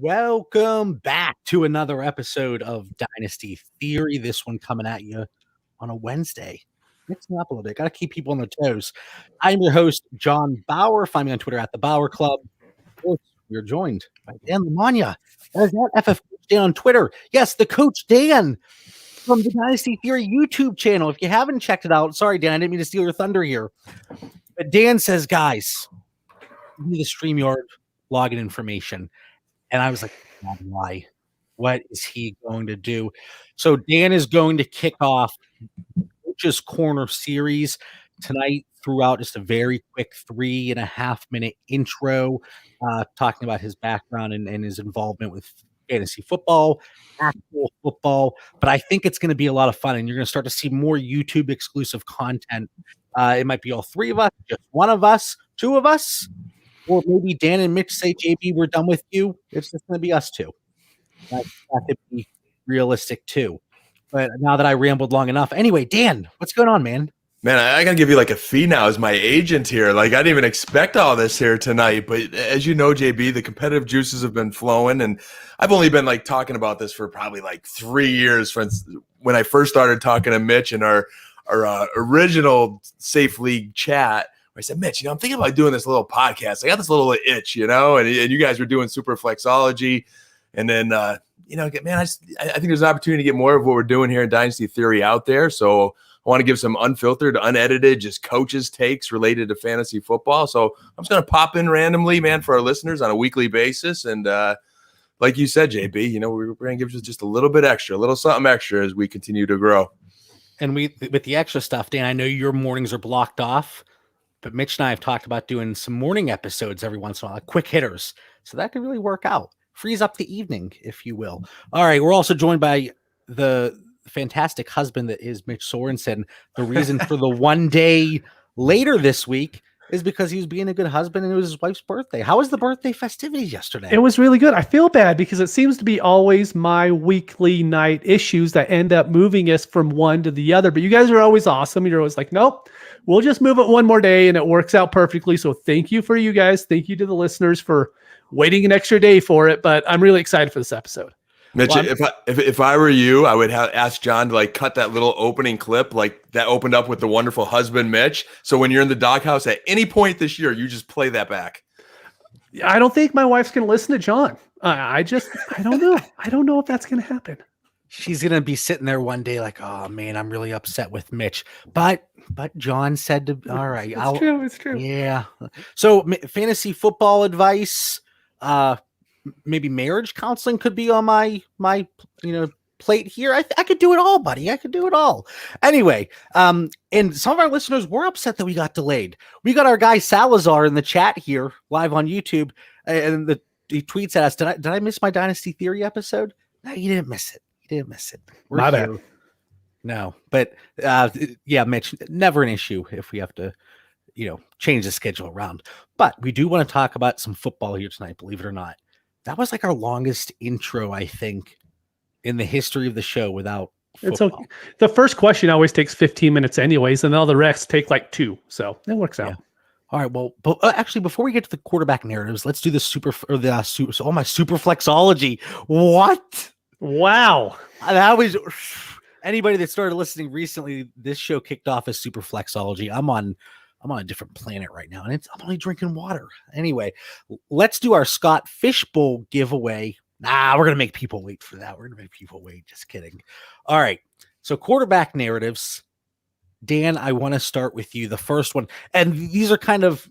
Welcome back to another episode of Dynasty Theory. This one coming at you on a Wednesday. Mixing up a little bit. Got to keep people on their toes. I'm your host, John Bauer. Find me on Twitter at the Bauer Club. Of course, we're joined by Dan Lamagna. That is that FF Dan on Twitter. Yes, the Coach Dan from the Dynasty Theory YouTube channel. If you haven't checked it out, sorry, Dan, I didn't mean to steal your thunder here. But Dan says, guys, give me the StreamYard login information. And I was like, why? What is he going to do? So Dan is going to kick off Coach's Corner series tonight throughout just a very quick 3.5-minute intro, talking about his background and his involvement with fantasy football, actual football. But I think it's going to be a lot of fun, and you're going to start to see more YouTube exclusive content. It might be all three of us, just one of us, two of us. Or maybe Dan and Mitch say, JB, we're done with you. It's just going to be us two. That could be realistic too. But now that I rambled long enough. Anyway, Dan, what's going on, man? Man, I got to give you like a fee now as my agent here. Like, I didn't even expect all this here tonight. But as you know, JB, the competitive juices have been flowing. And I've only been like talking about this for probably like 3 years since when I first started talking to Mitch in our original Safe League chat. I said, Mitch, I'm thinking about doing this little podcast. I got this little itch, and you guys were doing super flexology. And then, man, I think there's an opportunity to get more of what we're doing here in Dynasty Theory out there. So I want to give some unfiltered, unedited, just coaches' takes related to fantasy football. So I'm just going to pop in randomly, man, for our listeners on a weekly basis. And like you said, JB, we're going to give just a little bit extra, a little something extra as we continue to grow. And with the extra stuff, Dan, I know your mornings are blocked off. But Mitch and I have talked about doing some morning episodes every once in a while, like quick hitters. So that could really work out. Freeze up the evening, if you will. All right. We're also joined by the fantastic husband that is Mitch Sorensen. The reason for the 1 day later this week is because he was being a good husband and it was his wife's birthday. How was the birthday festivities yesterday? It was really good. I feel bad because it seems to be always my weekly night issues that end up moving us from one to the other. But you guys are always awesome. You're always like, nope, we'll just move it one more day and it works out perfectly. So thank you for you guys. Thank you to the listeners for waiting an extra day for it. But I'm really excited for this episode. Mitch, if I were you, I would ask John to like cut that little opening clip like that opened up with the wonderful husband, Mitch. So when you're in the doghouse at any point this year, you just play that back. I don't think my wife's going to listen to John. I don't know. I don't know if that's going to happen. She's going to be sitting there one day like, oh man, I'm really upset with Mitch. But John said to, all right. It's true. Yeah. So fantasy football advice, maybe marriage counseling could be on my plate here. I could do it all, buddy. I could do it all. Anyway, and some of our listeners were upset that we got delayed. We got our guy Salazar in the chat here live on YouTube, and he tweets at us, did I miss my Dynasty Theory episode? No, you didn't miss it. We're Not here. No, but yeah, Mitch, never an issue if we have to change the schedule around. But we do want to talk about some football here tonight, believe it or not. That was like our longest intro, I think, in the history of the show without football. It's okay. The first question always takes 15 minutes anyways, and all the rest take like 2. So it works out. Yeah. All right. Well, but actually, before we get to the quarterback narratives, let's do the super flexology. What? Wow. That was anybody that started listening recently. This show kicked off as super flexology. I'm on a different planet right now, and I'm only drinking water. Anyway, let's do our Scott Fishbowl giveaway. We're going to make people wait for that. We're going to make people wait. Just kidding. All right. So quarterback narratives. Dan, I want to start with you. The first one, and these are kind of,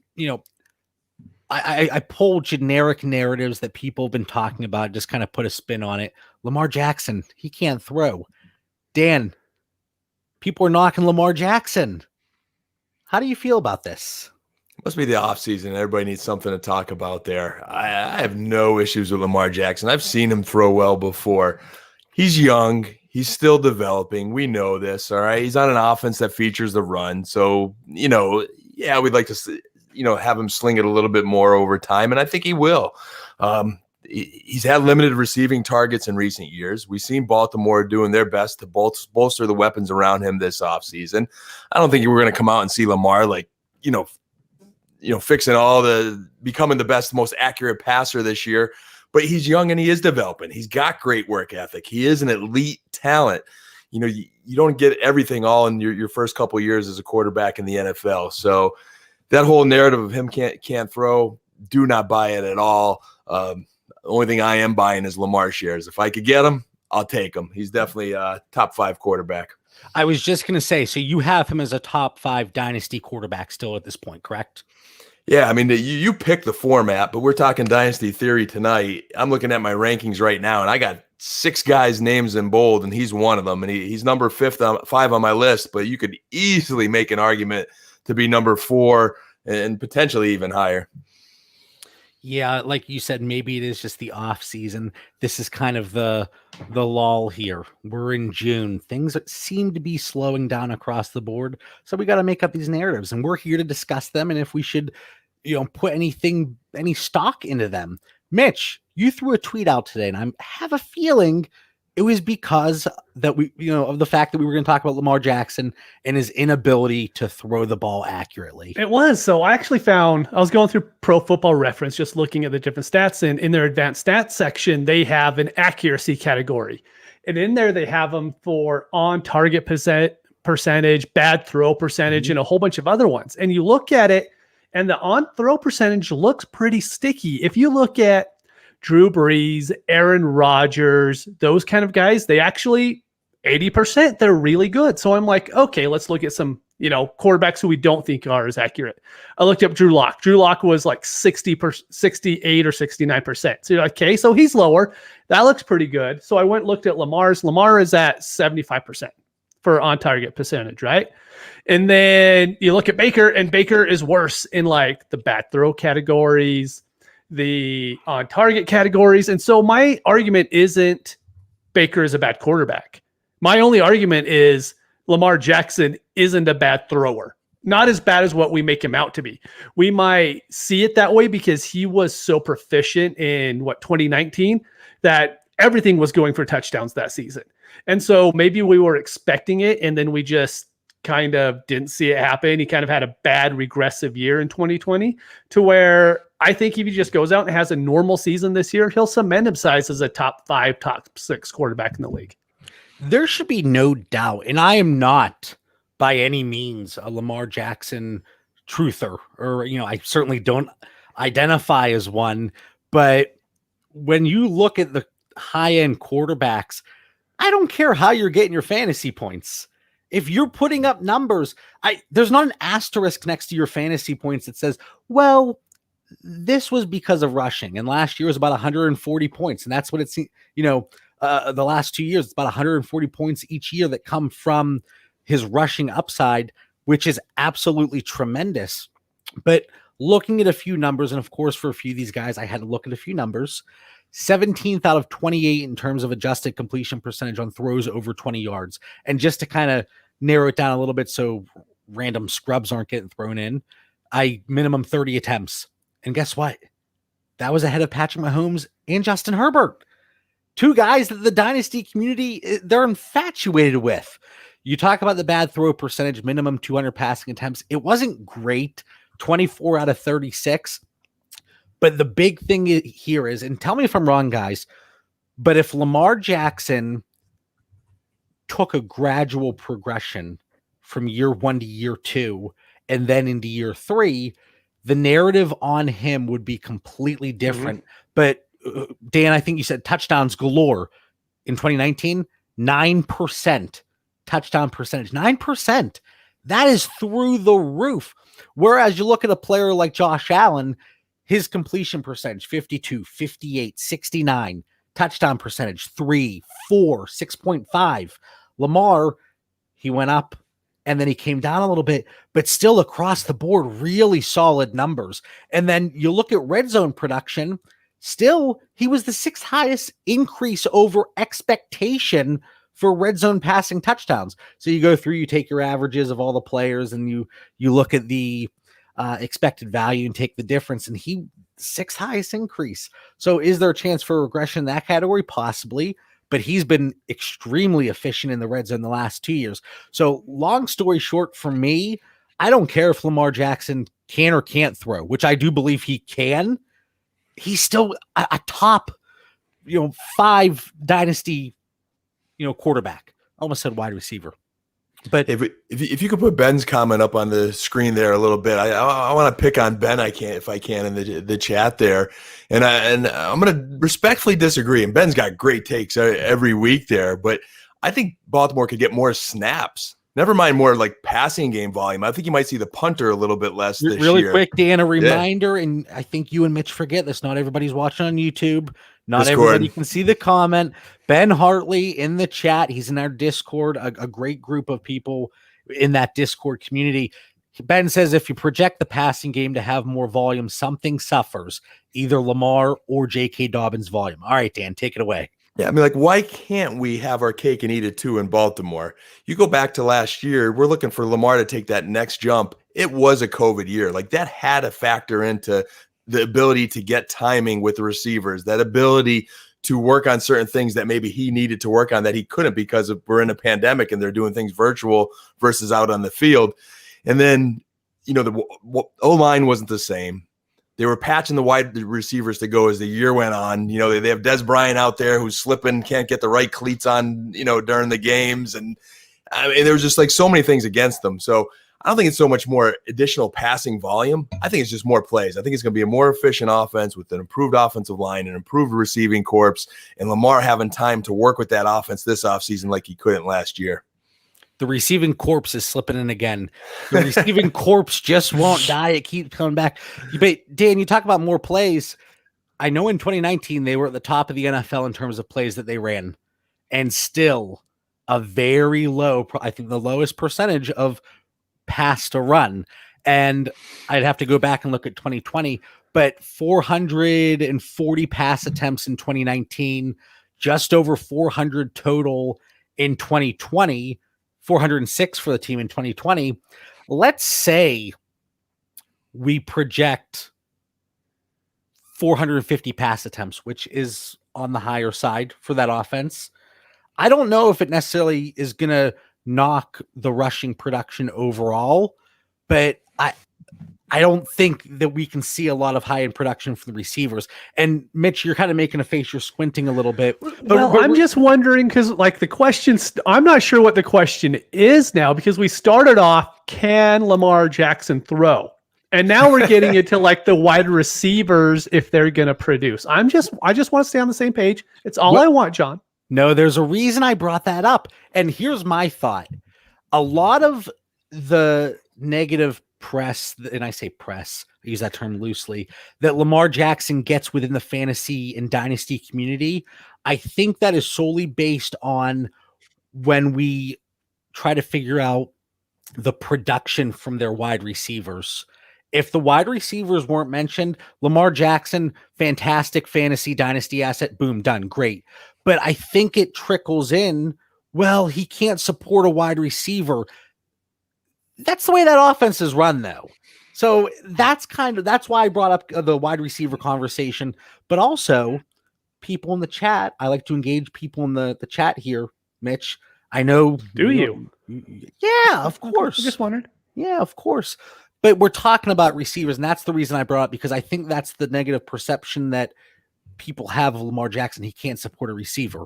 I pull generic narratives that people have been talking about, just kind of put a spin on it. Lamar Jackson, he can't throw. Dan, people are knocking Lamar Jackson. How do you feel about this? Must be the offseason. Everybody needs something to talk about there. I have no issues with Lamar Jackson. I've seen him throw well before. He's young. He's still developing. We know this, all right? He's on an offense that features the run. So, we'd like to, have him sling it a little bit more over time, and I think he will. He's had limited receiving targets in recent years. We've seen Baltimore doing their best to bolster the weapons around him this offseason. I don't think we're going to come out and see Lamar fixing becoming the best, most accurate passer this year. but he's young and he is developing. He's got great work ethic. He is an elite talent. You know, you don't get everything all in your first couple of years as a quarterback in the NFL. So that whole narrative of him can't throw, do not buy it at all. The only thing I am buying is Lamar shares. If I could get him, I'll take him. He's definitely a top 5 quarterback. I was just going to say, so you have him as a top 5 dynasty quarterback still at this point, correct? Yeah, I mean, you pick the format, but we're talking dynasty theory tonight. I'm looking at my rankings right now, and I got 6 guys' names in bold, and he's one of them. And he's number 5 on my list, but you could easily make an argument to be number 4 and potentially even higher. Yeah, like you said, maybe it is just the off season. This is kind of the lull here. We're in June. Things seem to be slowing down across the board. So we got to make up these narratives, and we're here to discuss them and if we should, put any stock into them. Mitch, you threw a tweet out today, and I have a feeling it was because that of the fact that we were going to talk about Lamar Jackson and his inability to throw the ball accurately. It was. So I actually I was going through Pro Football Reference, just looking at the different stats, and in their advanced stats section, they have an accuracy category. And in there, they have them for on target percentage, bad throw percentage, and a whole bunch of other ones. And you look at it, and the on throw percentage looks pretty sticky. If you look at Drew Brees, Aaron Rodgers, those kind of guys, they actually 80%, they're really good. So I'm like, okay, let's look at some, quarterbacks who we don't think are as accurate. I looked up Drew Lock. Drew Lock was like 68 or 69%. So you're like, okay, so he's lower. That looks pretty good. So I went and looked at Lamar's. Lamar is at 75% for on target percentage, right? And then you look at Baker, and Baker is worse in like the bad throw categories, the on target categories. And so my argument isn't Baker is a bad quarterback. My only argument is Lamar Jackson isn't a bad thrower. Not as bad as what we make him out to be. We might see it that way because he was so proficient in 2019 that everything was going for touchdowns that season. And so maybe we were expecting it, and then we just kind of didn't see it happen. He kind of had a bad regressive year in 2020 to where I think if he just goes out and has a normal season this year, he'll cement himself as a top 5, top 6 quarterback in the league. There should be no doubt, and I am not by any means a Lamar Jackson truther, or, I certainly don't identify as one, but when you look at the high-end quarterbacks, I don't care how you're getting your fantasy points. If you're putting up numbers, there's not an asterisk next to your fantasy points that says, well, this was because of rushing, and last year was about 140 points, and that's what it's, the last 2 years, it's about 140 points each year that come from his rushing upside, which is absolutely tremendous. But looking at a few numbers, and of course, for a few of these guys, I had to look at a few numbers. 17th out of 28 in terms of adjusted completion percentage on throws over 20 yards. And just to kind of narrow it down a little bit so random scrubs aren't getting thrown in, minimum 30 attempts. And guess what? That was ahead of Patrick Mahomes and Justin Herbert. 2 guys that the dynasty community, they're infatuated with. You talk about the bad throw percentage, minimum 200 passing attempts. It wasn't great, 24 out of 36. But the big thing here is, and tell me if I'm wrong, guys, but if Lamar Jackson took a gradual progression from year 1 to year 2 and then into year 3, the narrative on him would be completely different. But Dan, I think you said touchdowns galore in 2019, 9% touchdown percentage, 9%. That is through the roof. Whereas you look at a player like Josh Allen, his completion percentage, 52, 58, 69, touchdown percentage, 3, 4, 6.5. Lamar, he went up and then he came down a little bit, but still across the board, really solid numbers. And then you look at red zone production, still, he was the 6th highest increase over expectation for red zone passing touchdowns. So you go through, you take your averages of all the players, and you look at the expected value and take the difference, and he 6th highest increase. So is there a chance for regression in that category? Possibly, but he's been extremely efficient in the red zone the last 2 years. So long story short, for me, I don't care if Lamar Jackson can or can't throw, which I do believe he can. He's still a top 5 dynasty, quarterback. I almost said wide receiver. But if you could put Ben's comment up on the screen there a little bit, I want to pick on Ben. If I can in the chat there, and I'm going to respectfully disagree. And Ben's got great takes every week there, but I think Baltimore could get more snaps. Never mind more like passing game volume. I think you might see the punter a little bit less this really year. Quick, Dan, a reminder, and I think you and Mitch forget this. Not everybody's watching on YouTube. Not Discord. Everybody can see the comment. Ben Hartley in the chat. He's in our Discord, a great group of people in that Discord community. Ben says if you project the passing game to have more volume, something suffers, either Lamar or J.K. Dobbins' volume. All right, Dan, take it away. Yeah, I mean, like, why can't we have our cake and eat it too in Baltimore? You go back to last year, we're looking for Lamar to take that next jump. It was a COVID year. Like, that had to factor into the ability to get timing with the receivers, that ability to work on certain things that maybe he needed to work on that he couldn't because we're in a pandemic and they're doing things virtual versus out on the field. And then, the O-line wasn't the same. They were patching the wide receivers to go as the year went on. They have Des Bryant out there who's slipping, can't get the right cleats on, during the games. And I mean, there was just like so many things against them. So I don't think it's so much more additional passing volume. I think it's just more plays. I think it's going to be a more efficient offense with an improved offensive line, an improved receiving corps, and Lamar having time to work with that offense this offseason like he couldn't last year. The receiving corpse is slipping in again. The receiving corpse just won't die. It keeps coming back. But Dan, you talk about more plays. I know in 2019, they were at the top of the NFL in terms of plays that they ran, and still a very low, I think the lowest percentage of pass to run. And I'd have to go back and look at 2020, but 440 pass attempts in 2019, just over 400 total in 2020. 406 for the team in 2020. Let's say we project 450 pass attempts, which is on the higher side for that offense. I don't know if it necessarily is going to knock the rushing production overall, but I don't think that we can see a lot of high-end production from the receivers. And Mitch, you're kind of making a face. You're squinting a little bit. Well, I'm just wondering because, like, the questions, I'm not sure what the question is now because we started off, can Lamar Jackson throw? And now we're getting into like the wide receivers if they're going to produce. I just want to stay on the same page. It's all I want, John. No, there's a reason I brought that up. And here's my thought. A lot of the negative press, and I say press, I use that term loosely, that Lamar Jackson gets within the fantasy and dynasty community, I think that is solely based on when we try to figure out the production from their wide receivers. If the wide receivers weren't mentioned, Lamar Jackson, fantastic fantasy dynasty asset, boom, done, great. But I think it trickles in, well, he can't support a wide receiver. That's the way that offense is run, though. So that's why I brought up the wide receiver conversation, but also people in the chat. I like to engage people in the chat here, Mitch. I know. Do you? Yeah, of course. I just wondered. Yeah, of course. But we're talking about receivers, and that's the reason I brought up, because I think that's the negative perception that people have of Lamar Jackson. He can't support a receiver.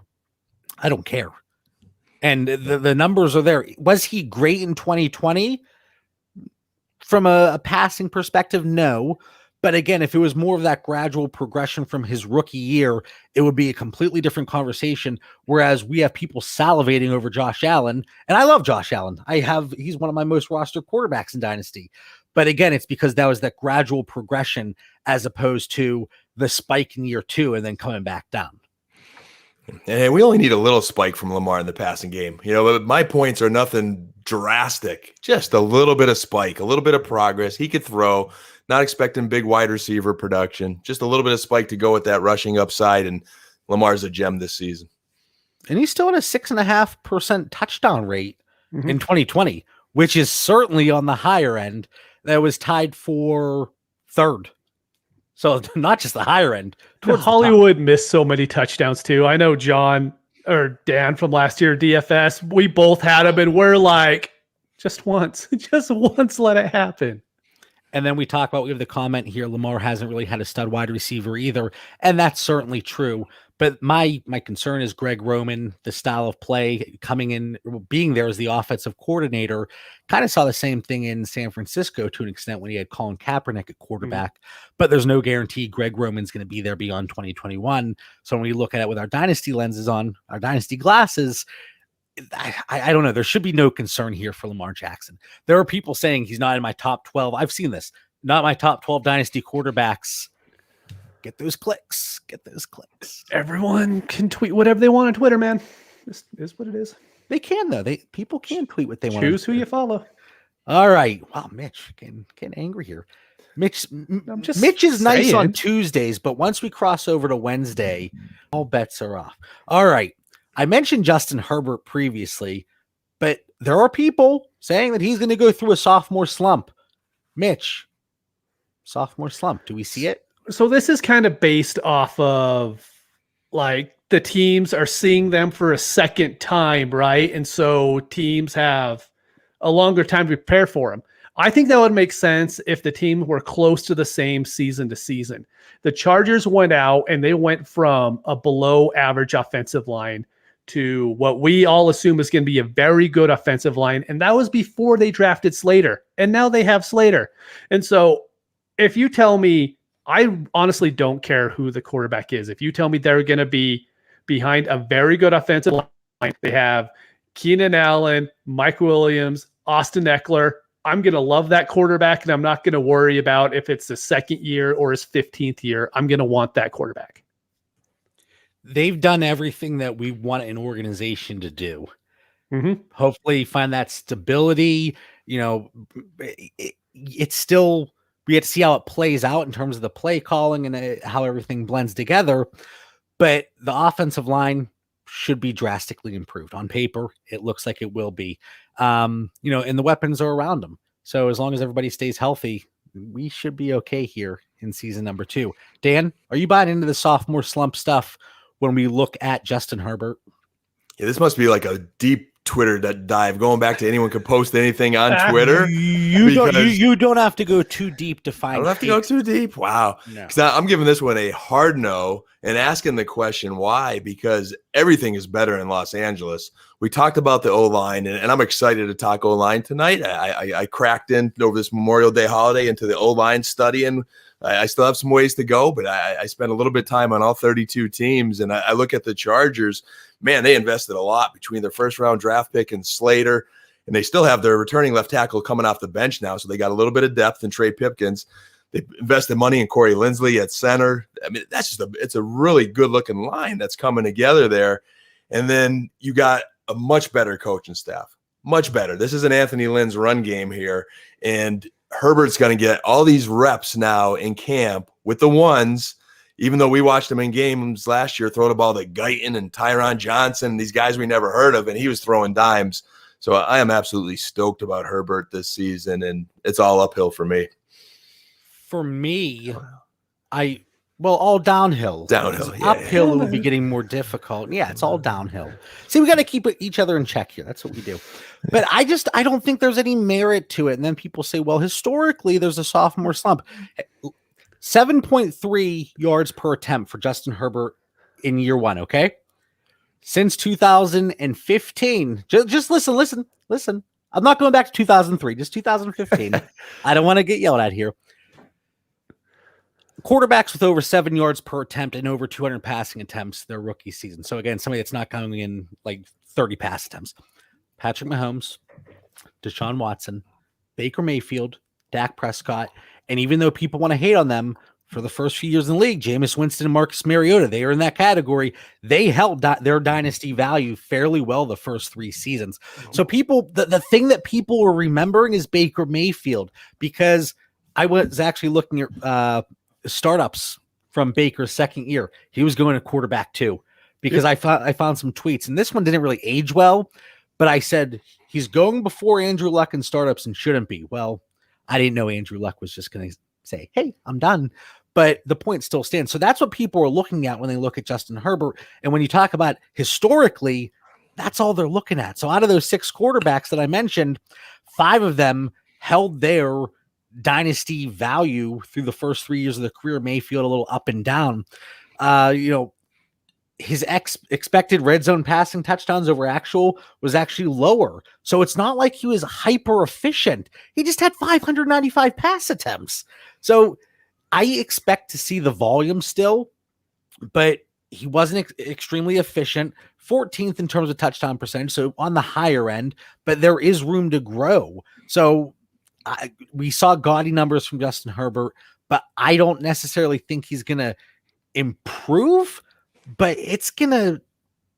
I don't care. And the numbers are there. Was he great in 2020? From a passing perspective, no. But again, if it was more of that gradual progression from his rookie year, it would be a completely different conversation. Whereas we have people salivating over Josh Allen, and I love Josh Allen. He's one of my most rostered quarterbacks in Dynasty. But again, it's because that was that gradual progression as opposed to the spike in year 2 and then coming back down. And we only need a little spike from Lamar in the passing game. My points are nothing drastic, just a little bit of spike, a little bit of progress. He could throw, not expecting big wide receiver production, just a little bit of spike to go with that rushing upside. And Lamar's a gem this season. And he's still at a 6.5% touchdown rate in 2020, which is certainly on the higher end. That was tied for third. So not just the higher end. Hollywood missed so many touchdowns too. I know John or Dan from last year, DFS, we both had them and we're like, just once, let it happen. And then we have the comment here, Lamar hasn't really had a stud wide receiver either. And that's certainly true. But my concern is Greg Roman, the style of play coming in, being there as the offensive coordinator, kind of saw the same thing in San Francisco to an extent when he had Colin Kaepernick at quarterback. But there's no guarantee Greg Roman's going to be there beyond 2021. So when we look at it with our dynasty lenses on, our dynasty glasses, I don't know. There should be no concern here for Lamar Jackson. There are people saying he's not in my top 12. I've seen this. Not my top 12 dynasty quarterbacks. Get those clicks. Get those clicks. Everyone can tweet whatever they want on Twitter, man. This is what it is. They can, though. People can tweet what they want. Choose who you follow. All right. Wow, Mitch, getting angry here. Mitch is nice on Tuesdays, but once we cross over to Wednesday, all bets are off. All right. I mentioned Justin Herbert previously, but there are people saying that he's going to go through a sophomore slump. Mitch, sophomore slump. Do we see it? So this is kind of based off of like the teams are seeing them for a second time, right? And so teams have a longer time to prepare for him. I think that would make sense if the team were close to the same season to season. The Chargers went out and they went from a below average offensive line to what we all assume is going to be a very good offensive line. And that was before they drafted Slater. And now they have Slater. And so if you tell me, I honestly don't care who the quarterback is. If you tell me they're going to be behind a very good offensive line, they have Keenan Allen, Mike Williams, Austin Eckler. I'm going to love that quarterback, and I'm not going to worry about if it's the second year or his 15th year. I'm going to want that quarterback. They've done everything that we want an organization to do. Mm-hmm. Hopefully find that stability. It's still, we have to see how it plays out in terms of the play calling and how everything blends together. But the offensive line should be drastically improved. On paper, it looks like it will be. And the weapons are around them. So as long as everybody stays healthy, we should be okay here in season number 2. Dan, are you buying into the sophomore slump stuff when we look at Justin Herbert? Yeah, this must be like a deep Twitter dive. Going back to anyone could post anything on Twitter. You don't have to go too deep to find. I don't have to go too deep. Wow. Because I'm giving this one a hard no and asking the question why, because everything is better in Los Angeles. We talked about the O-line, and I'm excited to talk O-line tonight. I cracked in over this Memorial Day holiday into the O-line studying. I still have some ways to go, but I spent a little bit of time on all 32 teams, and I look at the Chargers. Man, they invested a lot between their first-round draft pick and Slater, and they still have their returning left tackle coming off the bench now, so they got a little bit of depth in Trey Pipkins. They invested money in Corey Linsley at center. I mean, it's a really good-looking line that's coming together there. And then you got a much better coaching staff, much better. This is an Anthony Lynn's run game here, and Herbert's going to get all these reps now in camp with the ones, even though we watched him in games last year throw the ball to Guyton and Tyron Johnson, these guys we never heard of, and he was throwing dimes. So I am absolutely stoked about Herbert this season, and it's all uphill for me. For me, all downhill. Downhill, yeah. Uphill, it would be getting more difficult. Yeah, it's all downhill. See, we got to keep each other in check here. That's what we do. But I don't think there's any merit to it. And then people say, well, historically, there's a sophomore slump. 7.3 yards per attempt for Justin Herbert in year 1, okay? Since 2015. Just listen. I'm not going back to 2003, just 2015. I don't want to get yelled at here. Quarterbacks with over 7 yards per attempt and over 200 passing attempts their rookie season. So again, somebody that's not coming in like 30 pass attempts. Patrick Mahomes, Deshaun Watson, Baker Mayfield, Dak Prescott, and even though people want to hate on them for the first few years in the league, Jameis Winston and Marcus Mariota, they are in that category. They held their dynasty value fairly well the first 3 seasons. So people, the thing that people were remembering is Baker Mayfield, because I was actually looking at startups from Baker's second year. He was going to quarterback too, because I found some tweets, and this one didn't really age well, but I said he's going before Andrew Luck in startups and shouldn't be. Well, I didn't know Andrew Luck was just going to say, hey, I'm done. But the point still stands. So that's what people are looking at when they look at Justin Herbert. And when you talk about historically, that's all they're looking at. So out of those 6 quarterbacks that I mentioned, 5 of them held their dynasty value through the first 3 years of the career, Mayfield a little up and down. His expected red zone passing touchdowns over actual was actually lower. So it's not like he was hyper efficient. He just had 595 pass attempts. So I expect to see the volume still, but he wasn't extremely efficient. 14th in terms of touchdown percentage, so on the higher end, but there is room to grow. So we saw gaudy numbers from Justin Herbert, but I don't necessarily think he's going to improve, but it's going to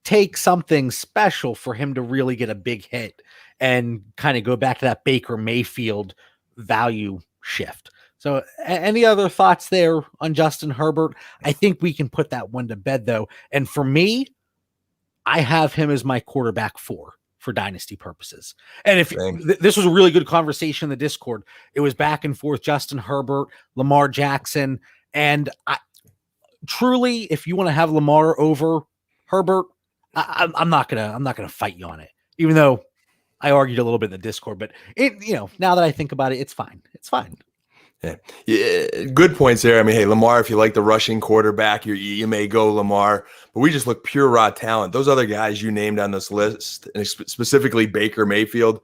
take something special for him to really get a big hit and kind of go back to that Baker Mayfield value shift. So any other thoughts there on Justin Herbert? I think we can put that one to bed, though. And for me, I have him as my quarterback 4 for dynasty purposes. And if this was a really good conversation in the Discord, it was back and forth, Justin Herbert, Lamar Jackson. And truly, if you want to have Lamar over Herbert, I'm not gonna fight you on it, even though I argued a little bit in the Discord. But now that I think about it, it's fine. It's fine. Yeah, good points there. I mean, hey, Lamar, if you like the rushing quarterback, you may go Lamar, but we just look pure raw talent. Those other guys you named on this list, and specifically Baker Mayfield,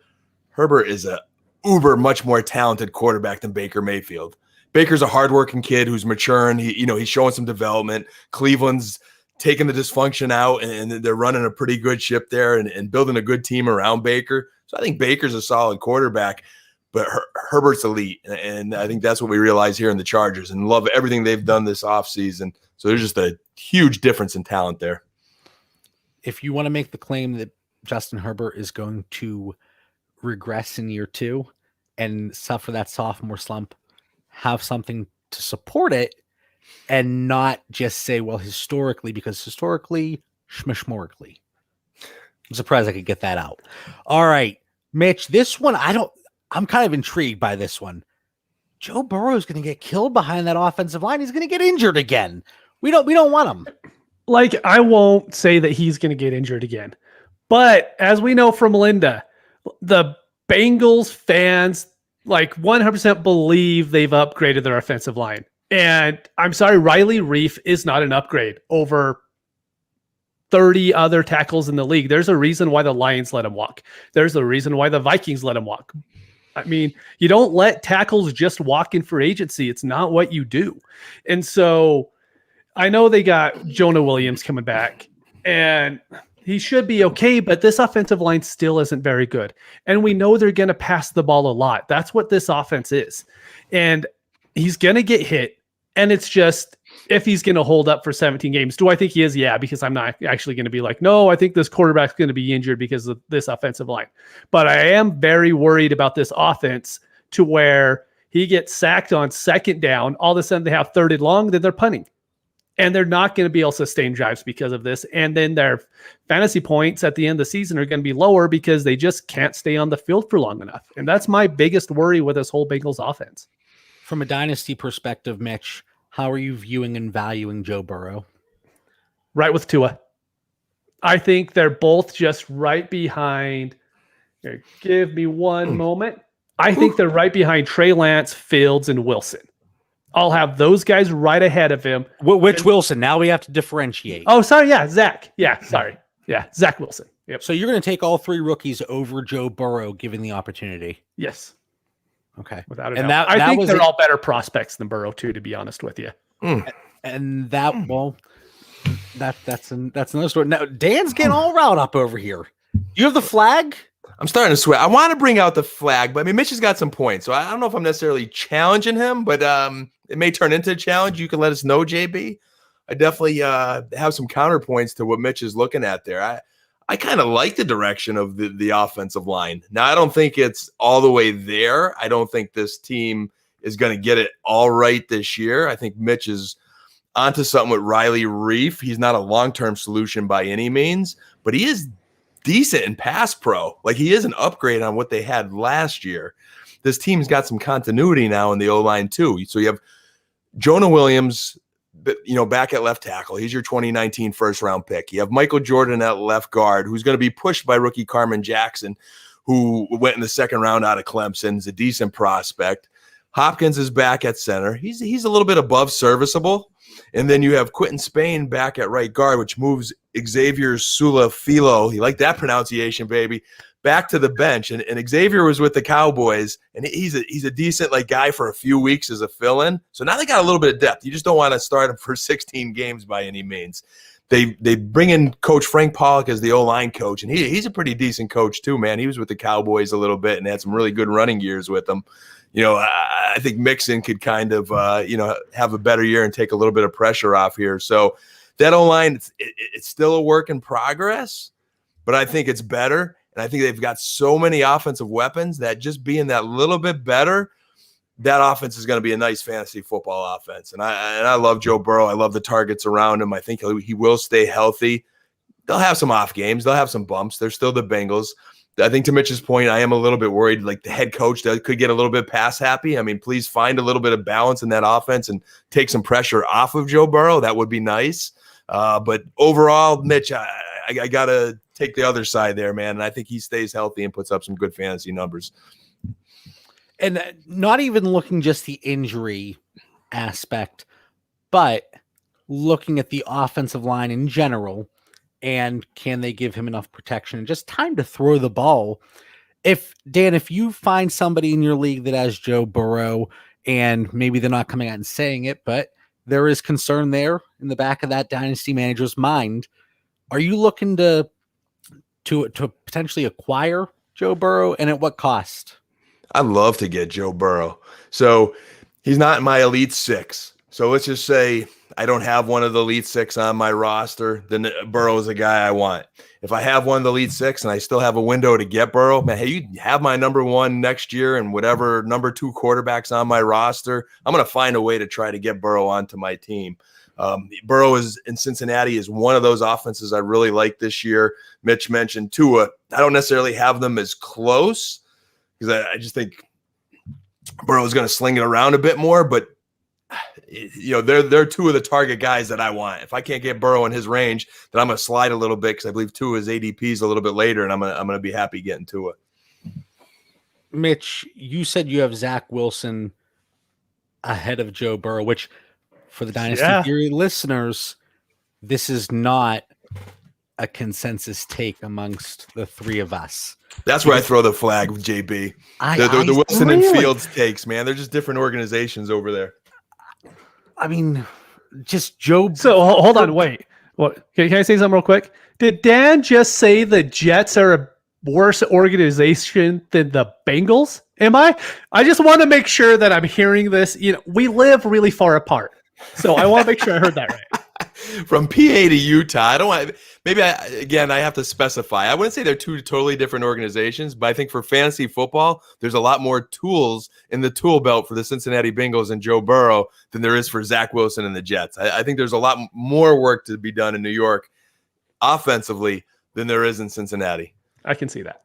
Herbert is a uber much more talented quarterback than Baker Mayfield. Baker's a hardworking kid who's maturing. He's showing some development. Cleveland's taking the dysfunction out, and they're running a pretty good ship there and building a good team around Baker. So I think Baker's a solid quarterback. But Herbert's elite, and I think that's what we realize here in the Chargers, and love everything they've done this offseason. So there's just a huge difference in talent there. If you want to make the claim that Justin Herbert is going to regress in year 2 and suffer that sophomore slump, have something to support it and not just say, well, historically, because historically, schmishmorically. I'm surprised I could get that out. All right, Mitch, this one, I'm kind of intrigued by this one. Joe Burrow is going to get killed behind that offensive line. He's going to get injured again. We don't want him. Like, I won't say that he's going to get injured again, but as we know from Linda, the Bengals fans 100% believe they've upgraded their offensive line. And I'm sorry, Riley Reif is not an upgrade over 30 other tackles in the league. There's a reason why the Lions let him walk. There's a reason why the Vikings let him walk. I mean, you don't let tackles just walk in free agency. It's not what you do. And so I know they got Jonah Williams coming back, and he should be okay, but this offensive line still isn't very good. And we know they're going to pass the ball a lot. That's what this offense is. And he's going to get hit. And it's just, if he's going to hold up for 17 games, do I think he is? Yeah, because I'm not actually going to be like, no, I think this quarterback's going to be injured because of this offensive line. But I am very worried about this offense to where he gets sacked on second down. All of a sudden they have third and long, then they're punting. And they're not going to be able to sustain drives because of this. And then their fantasy points at the end of the season are going to be lower because they just can't stay on the field for long enough. And that's my biggest worry with this whole Bengals offense. From a dynasty perspective, Mitch, how are you viewing and valuing Joe Burrow? Right with Tua. I think they're both just right behind. Here, give me one moment. I think they're right behind Trey Lance, Fields, and Wilson. I'll have those guys right ahead of him. Which Wilson? Now we have to differentiate. Oh, sorry. Yeah, Zach. Yeah, sorry. Yeah, Zach Wilson. Yep. So you're going to take all 3 rookies over Joe Burrow given the opportunity? Yes. Okay. Without a doubt. I think they're all better prospects than Burrow too, to be honest with you. And that's another story. Now Dan's getting all riled up over here. You have the flag? I'm starting to sweat. I want to bring out the flag, but I mean, Mitch has got some points, so I don't know if I'm necessarily challenging him, but it may turn into a challenge. You can let us know, JB. I definitely have some counterpoints to what Mitch is looking at there. I kind of like the direction of the offensive line. Now, I don't think it's all the way there. I don't think this team is going to get it all right this year. I think Mitch is onto something with Riley Reif. He's not a long-term solution by any means, but he is decent in pass pro. Like, he is an upgrade on what they had last year. This team's got some continuity now in the O-line too. So you have Jonah Williams, back at left tackle. He's your 2019 first-round pick. You have Michael Jordan at left guard, who's going to be pushed by rookie Carmen Jackson, who went in the second round out of Clemson, is a decent prospect. Hopkins is back at center. He's a little bit above serviceable. And then you have Quentin Spain back at right guard, which moves Xavier Sulafilo. You like that pronunciation, baby. Back to the bench. And Xavier was with the Cowboys, and he's a decent guy for a few weeks as a fill-in. So now they got a little bit of depth. You just don't want to start him for 16 games by any means. They bring in Coach Frank Pollock as the O-line coach, and he's a pretty decent coach too, man. He was with the Cowboys a little bit and had some really good running years with them. I think Mixon could kind of, have a better year and take a little bit of pressure off here. So that O-line, it's still a work in progress, but I think it's better. And I think they've got so many offensive weapons that just being that little bit better, that offense is going to be a nice fantasy football offense. And I love Joe Burrow. I love the targets around him. I think he will stay healthy. They'll have some off games. They'll have some bumps. They're still the Bengals. I think to Mitch's point, I am a little bit worried, the head coach could get a little bit pass happy. I mean, please find a little bit of balance in that offense and take some pressure off of Joe Burrow. That would be nice. But overall, Mitch, I got to take the other side there, man. And I think he stays healthy and puts up some good fantasy numbers. And not even looking just the injury aspect, but looking at the offensive line in general, and can they give him enough protection and just time to throw the ball? If you find somebody in your league that has Joe Burrow, and maybe they're not coming out and saying it, but there is concern there in the back of that dynasty manager's mind, are you looking to potentially acquire Joe Burrow, and at what cost? I'd love to get Joe Burrow. So he's not in my elite 6. So let's just say I don't have one of the elite 6 on my roster, then Burrow is a guy I want. If I have one of the elite 6 and I still have a window to get Burrow, man, hey, you have my number 1 next year and whatever number 2 quarterbacks on my roster, I'm going to find a way to try to get Burrow onto my team. Burrow is in Cincinnati is one of those offenses I really like this year. Mitch mentioned Tua. I don't necessarily have them as close because I just think Burrow is going to sling it around a bit more, but they're 2 of the target guys that I want. If I can't get Burrow in his range, then I'm going to slide a little bit because I believe Tua's ADP is a little bit later, and I'm going to be happy getting Tua. Mitch, you said you have Zach Wilson ahead of Joe Burrow, which for the Dynasty Theory listeners, this is not a consensus take amongst the 3 of us. That's where I throw the flag with JB. The Wilson and Fields takes, man. They're just different organizations over there. I mean, just Joe. So hold on, wait. What? Can I say something real quick? Did Dan just say the Jets are a worse organization than the Bengals? Am I? I just want to make sure that I'm hearing this. We live really far apart, so I want to make sure I heard that right. From PA to Utah, I don't want. Maybe I have to specify. I wouldn't say they're 2 totally different organizations, but I think for fantasy football, there's a lot more tools in the tool belt for the Cincinnati Bengals and Joe Burrow than there is for Zach Wilson and the Jets. I think there's a lot more work to be done in New York offensively than there is in Cincinnati. I can see that.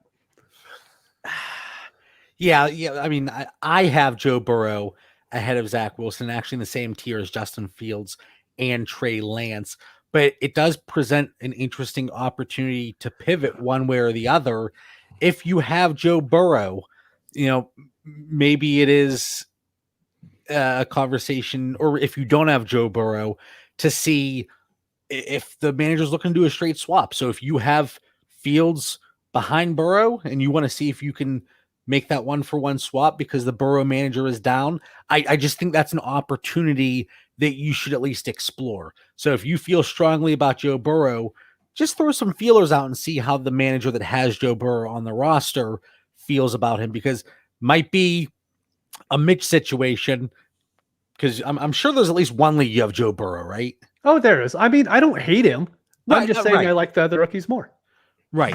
Yeah. I mean, I have Joe Burrow ahead of Zach Wilson, actually in the same tier as Justin Fields and Trey Lance. But it does present an interesting opportunity to pivot one way or the other. If you have Joe Burrow, maybe it is a conversation, or if you don't have Joe Burrow, to see if the manager's looking to do a straight swap. So if you have Fields behind Burrow and you want to see if you can make that 1-for-1 swap because the Burrow manager is down, I just think that's an opportunity that you should at least explore. So if you feel strongly about Joe Burrow, just throw some feelers out and see how the manager that has Joe Burrow on the roster feels about him, because might be a Mitch situation, because I'm sure there's at least one league you have Joe Burrow, right? Oh, there is. I mean, I don't hate him. I'm just saying right. I like the other rookies more. Right.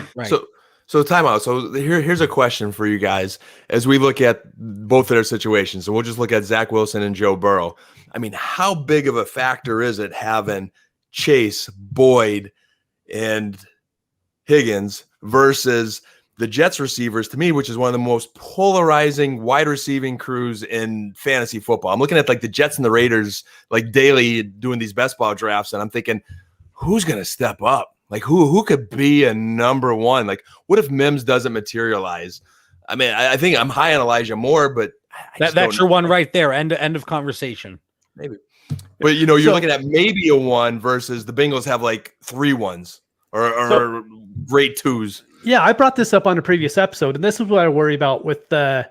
So timeout. So here's a question for you guys as we look at both of their situations. So we'll just look at Zach Wilson and Joe Burrow. I mean, how big of a factor is it having Chase, Boyd, and Higgins versus the Jets receivers, to me, which is one of the most polarizing wide receiving crews in fantasy football? I'm looking at the Jets and the Raiders daily doing these best ball drafts, and I'm thinking, who's going to step up? Who could be a number 1? What if Mims doesn't materialize? I mean, I think I'm high on Elijah Moore, but That's your one right there. End of conversation. Maybe. But, you're looking at maybe a 1 versus the Bengals have like 3 1s or great 2s. Yeah, I brought this up on a previous episode, and this is what I worry about with the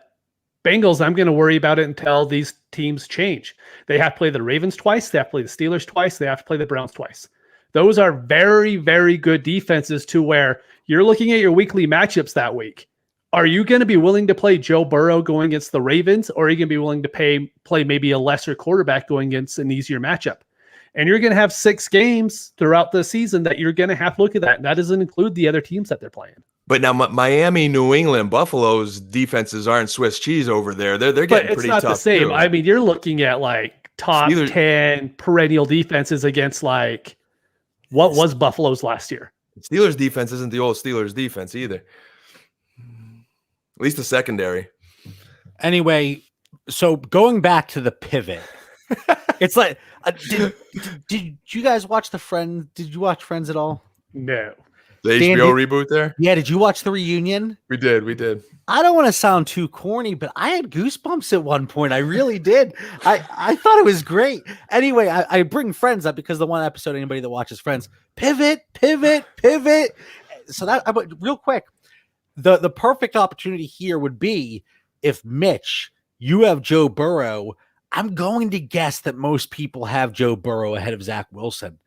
Bengals. I'm going to worry about it until these teams change. They have to play the Ravens twice. They have to play the Steelers twice. They have to play the Browns twice. Those are very, very good defenses to where you're looking at your weekly matchups that week. Are you going to be willing to play Joe Burrow going against the Ravens, or are you going to be willing to play maybe a lesser quarterback going against an easier matchup? And you're going to have 6 games throughout the season that you're going to have to look at that. And that doesn't include the other teams that they're playing. But now Miami, New England, Buffalo's defenses aren't Swiss cheese over there. They're getting pretty tough. But it's not the same. Too. I mean, you're looking at like top 10 perennial defenses against like what was Buffalo's last year. Steelers defense isn't the old Steelers defense either. At least the secondary. Anyway, so going back to the pivot, it's like, did you guys watch Did you watch Friends at all? No. The HBO reboot there? Yeah. Did you watch the reunion? We did. I don't want to sound too corny, but I had goosebumps at one point. I really did. I thought it was great. Anyway, I bring Friends up because the one episode, anybody that watches Friends, pivot. So but real quick, the perfect opportunity here would be if Mitch, you have Joe Burrow. I'm going to guess that most people have Joe Burrow ahead of Zach Wilson.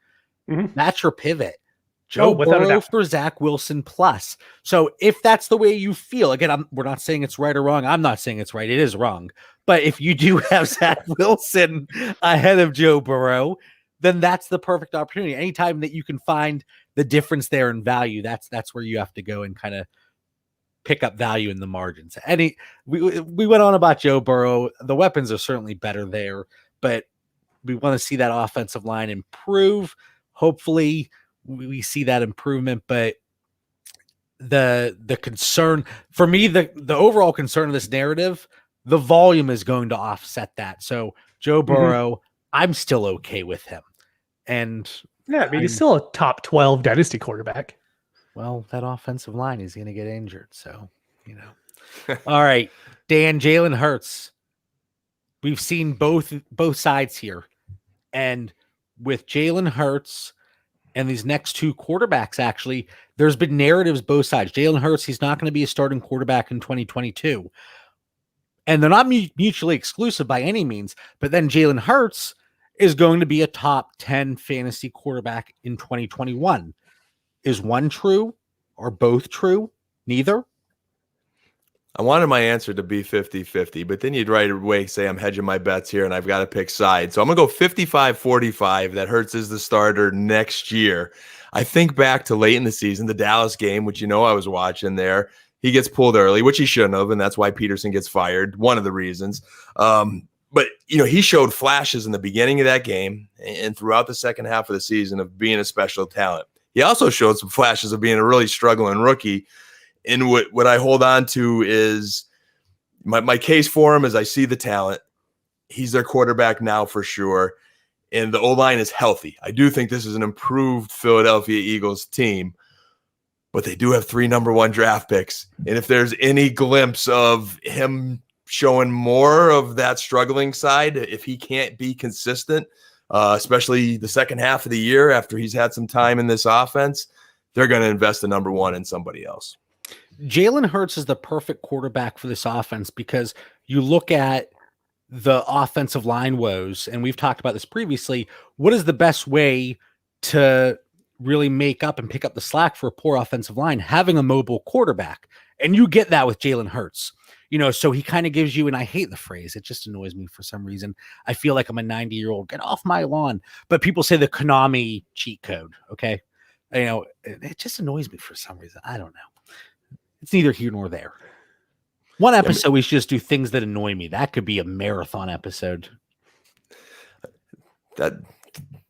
Mm-hmm. That's your pivot. Joe Burrow for Zach Wilson plus. So if that's the way you feel, again, we're not saying it's right or wrong. I'm not saying it's right. It is wrong. But if you do have Zach Wilson ahead of Joe Burrow, then that's the perfect opportunity. Anytime that you can find the difference there in value, that's where you have to go and kind of pick up value in the margins. We went on about Joe Burrow. The weapons are certainly better there, but we want to see that offensive line improve. Hopefully we see that improvement, but the concern for me, the overall concern of this narrative, the volume is going to offset that. So Joe Burrow, I'm still okay with him. And yeah, I mean, he's still a top 12 dynasty quarterback. Well, that offensive line is going to get injured. So, all right, Dan, Jalen Hurts. We've seen both sides here. And with Jalen Hurts and these next 2 quarterbacks, actually, there's been narratives both sides. Jalen Hurts, he's not going to be a starting quarterback in 2022. And they're not mutually exclusive by any means. But then Jalen Hurts is going to be a top 10 fantasy quarterback in 2021. Is one true or both true? Neither? I wanted my answer to be 50-50, but then you'd right away say I'm hedging my bets here and I've got to pick sides. So I'm going to go 55-45 that Hurts is the starter next year. I think back to late in the season, the Dallas game, which I was watching there. He gets pulled early, which he shouldn't have, and that's why Peterson gets fired, one of the reasons. But, he showed flashes in the beginning of that game and throughout the second half of the season of being a special talent. He also showed some flashes of being a really struggling rookie. And what I hold on to is my case for him is I see the talent. He's their quarterback now for sure. And the O-line is healthy. I do think this is an improved Philadelphia Eagles team. But they do have 3 number 1 draft picks. And if there's any glimpse of him showing more of that struggling side, if he can't be consistent, especially the second half of the year after he's had some time in this offense, they're going to invest the number 1 in somebody else. Jalen Hurts is the perfect quarterback for this offense because you look at the offensive line woes, and we've talked about this previously. What is the best way to really make up and pick up the slack for a poor offensive line? Having a mobile quarterback. And you get that with Jalen Hurts. So he kind of gives you, and I hate the phrase, it just annoys me for some reason. I feel like I'm a 90-year-old, get off my lawn. But people say the Konami cheat code, okay? It just annoys me for some reason. I don't know. It's neither here nor there. One episode, we should just do things that annoy me. That could be a marathon episode. Don't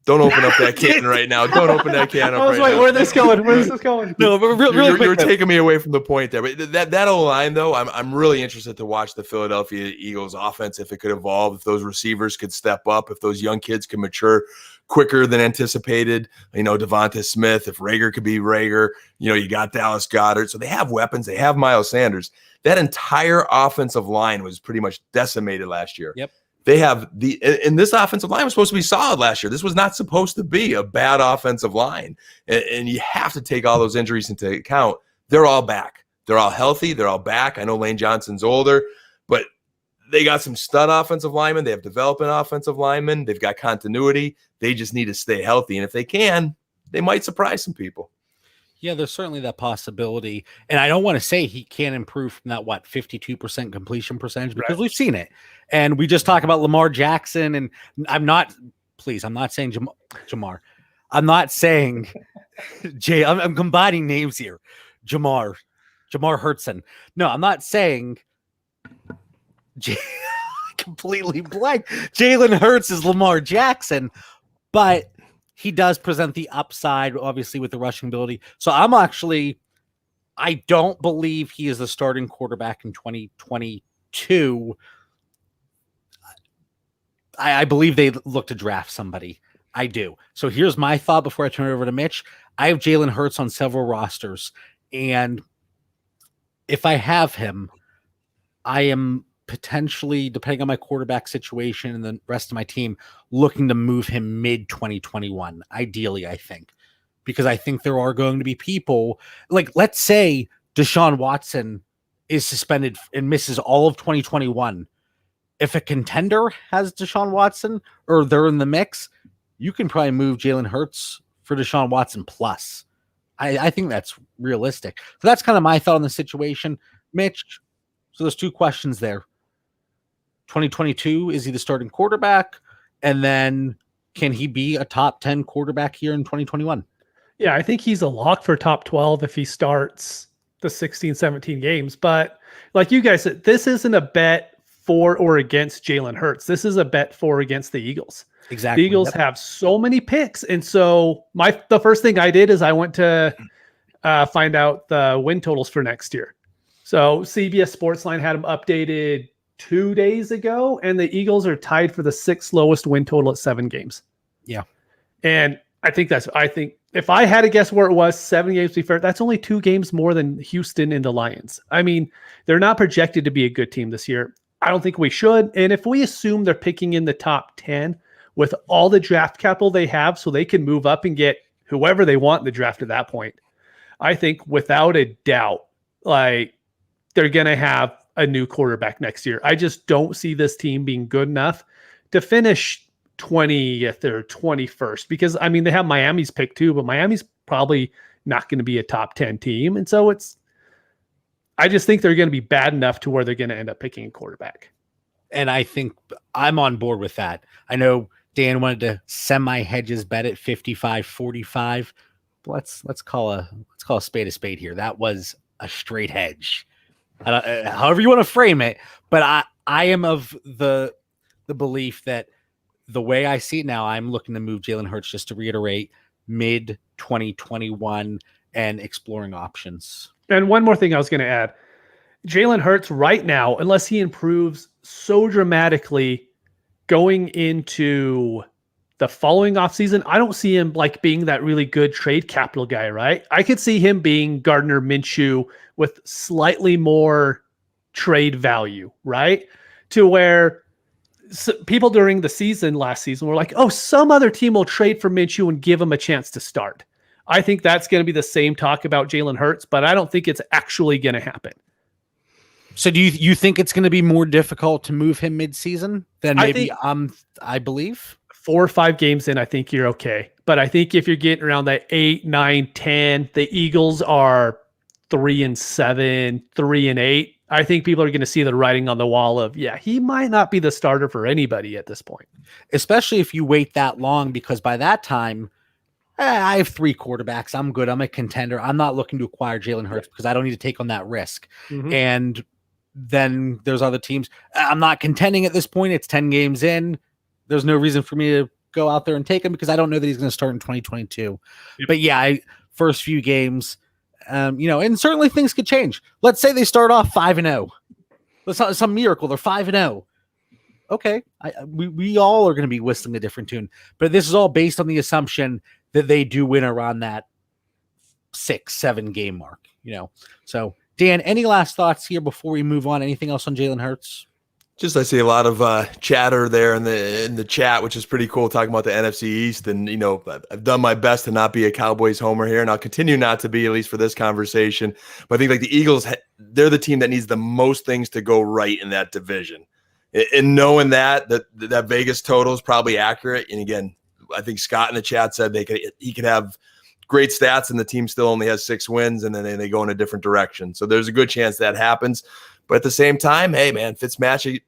open up that can right now. Don't open that can up. Where's this going? No, but really quick, you're taking me away from the point there. But that O-line, though, I'm really interested to watch the Philadelphia Eagles offense if it could evolve, if those receivers could step up, if those young kids can mature quicker than anticipated. Devonta Smith, if Rager could be Rager, you got Dallas Goedert. So they have weapons. They have Miles Sanders. That entire offensive line was pretty much decimated last year. Yep. They have and this offensive line was supposed to be solid last year. This was not supposed to be a bad offensive line. And you have to take all those injuries into account. They're all back. They're all healthy. They're all back. I know Lane Johnson's older, but they got some stud offensive linemen. They have developing offensive linemen. They've got continuity. They just need to stay healthy. And if they can, they might surprise some people. Yeah, there's certainly that possibility. And I don't want to say he can't improve from that, 52% completion percentage, because we've seen it. And we just talked about Lamar Jackson. And I'm not saying Jamar. I'm not saying Jay. I'm combining names here. Jamar Hurtson. No, I'm not saying completely blank. Jalen Hurts is Lamar Jackson, but he does present the upside, obviously, with the rushing ability. So I don't believe he is the starting quarterback in 2022. I believe they look to draft somebody. I do. So here's my thought before I turn it over to Mitch. I have Jalen Hurts on several rosters, and if I have him, I am potentially, depending on my quarterback situation and the rest of my team, looking to move him mid-2021, ideally, I think. Because I think there are going to be people, like, let's say Deshaun Watson is suspended and misses all of 2021. If a contender has Deshaun Watson, or they're in the mix, you can probably move Jalen Hurts for Deshaun Watson plus. I think that's realistic. So that's kind of my thought on the situation. Mitch, so there's two questions there. 2022, is he the starting quarterback? And then can he be a top 10 quarterback here in 2021? Yeah, I think he's a lock for top 12 if he starts the 16, 17 games. But like you guys said, this isn't a bet for or against Jalen Hurts. This is a bet for against the Eagles. Exactly. The Eagles have so many picks. And so the first thing I did is I went to find out the win totals for next year. So CBS Sportsline had them updated 2 days ago, and the Eagles are tied for the sixth lowest win total at 7 games. Yeah. And I think if I had to guess where it was, 7 games to be fair, that's only 2 games more than Houston and the Lions. I mean, they're not projected to be a good team this year. I don't think we should. And if we assume they're picking in the top 10 with all the draft capital they have, so they can move up and get whoever they want in the draft at that point, I think without a doubt, like, they're going to have a new quarterback next year. I just don't see this team being good enough to finish 20th or 21st, because I mean, they have Miami's pick too, but Miami's probably not going to be a top 10 team. And so I just think they're going to be bad enough to where they're going to end up picking a quarterback. And I think I'm on board with that. I know Dan wanted to semi-hedges bet at 55-45. But let's call a spade here. That was a straight hedge. However you want to frame it, but I am of the belief that the way I see it now, I'm looking to move Jalen Hurts, just to reiterate, mid 2021 and exploring options. And one more thing I was going to add, Jalen Hurts right now, unless he improves so dramatically going into the following offseason, I don't see him like being that really good trade capital guy, right? I could see him being Gardner Minshew with slightly more trade value, right? To where people during the season last season were like, oh, some other team will trade for Minshew and give him a chance to start. I think that's going to be the same talk about Jalen Hurts, but I don't think it's actually going to happen. So do you think it's going to be more difficult to move him mid-season than maybe I believe? 4 or 5 games in, I think you're okay. But I think if you're getting around that 8, 9, 10, the Eagles are 3-7, 3-8. I think people are going to see the writing on the wall of, yeah, he might not be the starter for anybody at this point. Especially if you wait that long, because by that time, I have 3 quarterbacks. I'm good. I'm a contender. I'm not looking to acquire Jalen Hurts because I don't need to take on that risk. Mm-hmm. And then there's other teams. I'm not contending at this point. It's 10 games in. There's no reason for me to go out there and take him because I don't know that he's going to start in 2022. Yep. But yeah, first few games, and certainly things could change. Let's say they start off 5-0. Let's not some miracle. They're 5-0. okay, we all are going to be whistling a different tune, but this is all based on the assumption that they do win around that 6-7 game mark, So, Dan, any last thoughts here before we move on? Anything else on Jalen Hurts? Just I see a lot of chatter there in the chat, which is pretty cool, talking about the NFC East. And I've done my best to not be a Cowboys homer here, and I'll continue not to be, at least for this conversation. But I think like the Eagles, they're the team that needs the most things to go right in that division. And knowing that Vegas total is probably accurate. And again, I think Scott in the chat said he could have great stats and the team still only has 6 wins, and then they go in a different direction. So there's a good chance that happens. But at the same time, hey, man, Fitzmagic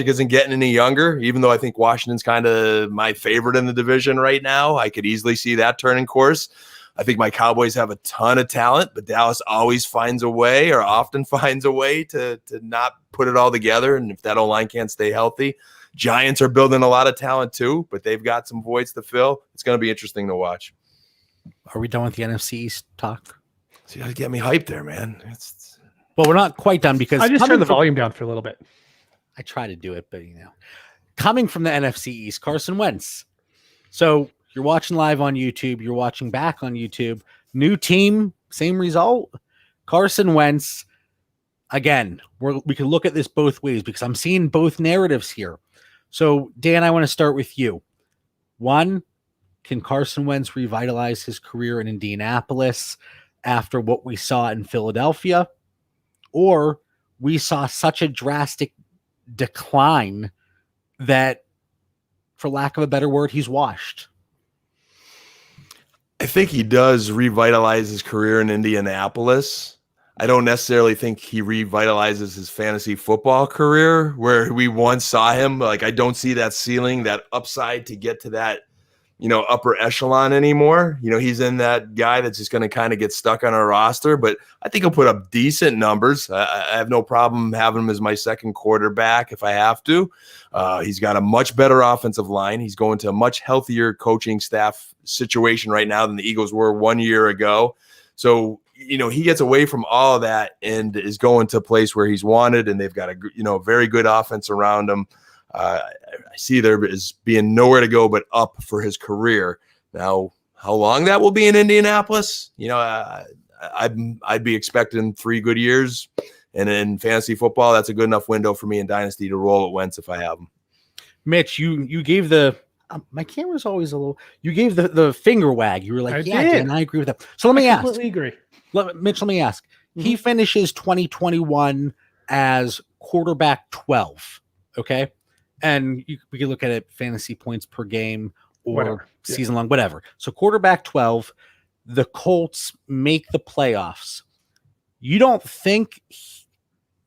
isn't getting any younger, even though I think Washington's kind of my favorite in the division right now. I could easily see that turning course. I think my Cowboys have a ton of talent, but Dallas always finds a way, or often finds a way to not put it all together. And if that O-line can't stay healthy, Giants are building a lot of talent too, but they've got some voids to fill. It's going to be interesting to watch. Are we done with the NFC East talk? So you got to get me hyped there, man. Well, we're not quite done because I just turned the volume down for a little bit. I try to do it, but coming from the NFC East, Carson Wentz. So you're watching live on YouTube, you're watching back on YouTube. New team, same result. Carson Wentz. Again, we can look at this both ways because I'm seeing both narratives here. So Dan, I want to start with you. One, can Carson Wentz revitalize his career in Indianapolis after what we saw in Philadelphia? Or we saw such a drastic decline that, for lack of a better word, he's washed? I think he does revitalize his career in Indianapolis. I don't necessarily think he revitalizes his fantasy football career where we once saw him. Like, I don't see that ceiling, that upside to get to that, upper echelon anymore. He's in that guy that's just going to kind of get stuck on our roster, but I think he'll put up decent numbers. I have no problem having him as my second quarterback if I have to. He's got a much better offensive line. He's going to a much healthier coaching staff situation right now than the Eagles were 1 year ago. So, he gets away from all of that and is going to a place where he's wanted, and they've got a very good offense around him. I see there as being nowhere to go but up for his career. Now, how long that will be in Indianapolis, I'd be expecting 3 good years. And in fantasy football, that's a good enough window for me in Dynasty to roll at Wentz if I have him. Mitch, you gave the my camera's always a little. You gave the finger wag. You were like, and I agree with that. So let me ask. Completely agree. Mitch, let me ask. Mm-hmm. He finishes 2021 as quarterback 12. Okay. And we can look at it fantasy points per game or season long, whatever. So quarterback 12, the Colts make the playoffs. You don't think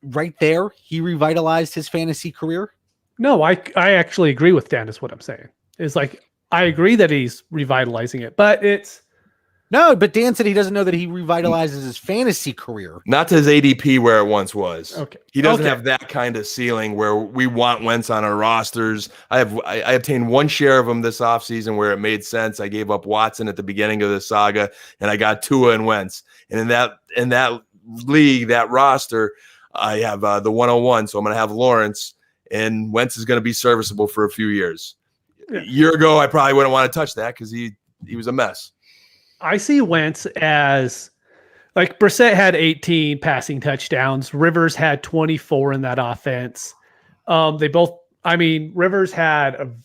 right there he revitalized his fantasy career? No, I actually agree with Dan is what I'm saying. It's like, I agree that he's revitalizing it, but it's... No, but Dan said he doesn't know that he revitalizes his fantasy career. Not to his ADP where it once was. Okay. He doesn't have that kind of ceiling where we want Wentz on our rosters. I obtained 1 share of him this offseason where it made sense. I gave up Watson at the beginning of the saga, and I got Tua and Wentz. And in that league, that roster, I have the 101, so I'm going to have Lawrence, and Wentz is going to be serviceable for a few years. Yeah. A year ago, I probably wouldn't want to touch that because he was a mess. I see Wentz as like Brissett had 18 passing touchdowns. Rivers had 24 in that offense. Rivers had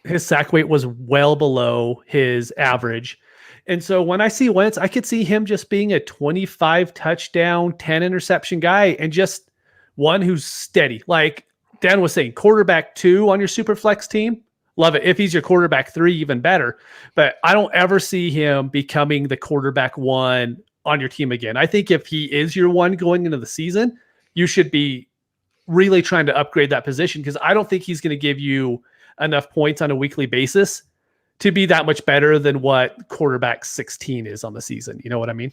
his sack weight was well below his average. And so when I see Wentz, I could see him just being a 25 touchdown, 10 interception guy and just one who's steady. Like Dan was saying, quarterback 2 on your super flex team. Love it. If he's your quarterback 3, even better. But I don't ever see him becoming the quarterback 1 on your team again. I think if he is your 1 going into the season, you should be really trying to upgrade that position because I don't think he's going to give you enough points on a weekly basis to be that much better than what quarterback 16 is on the season. You know what I mean?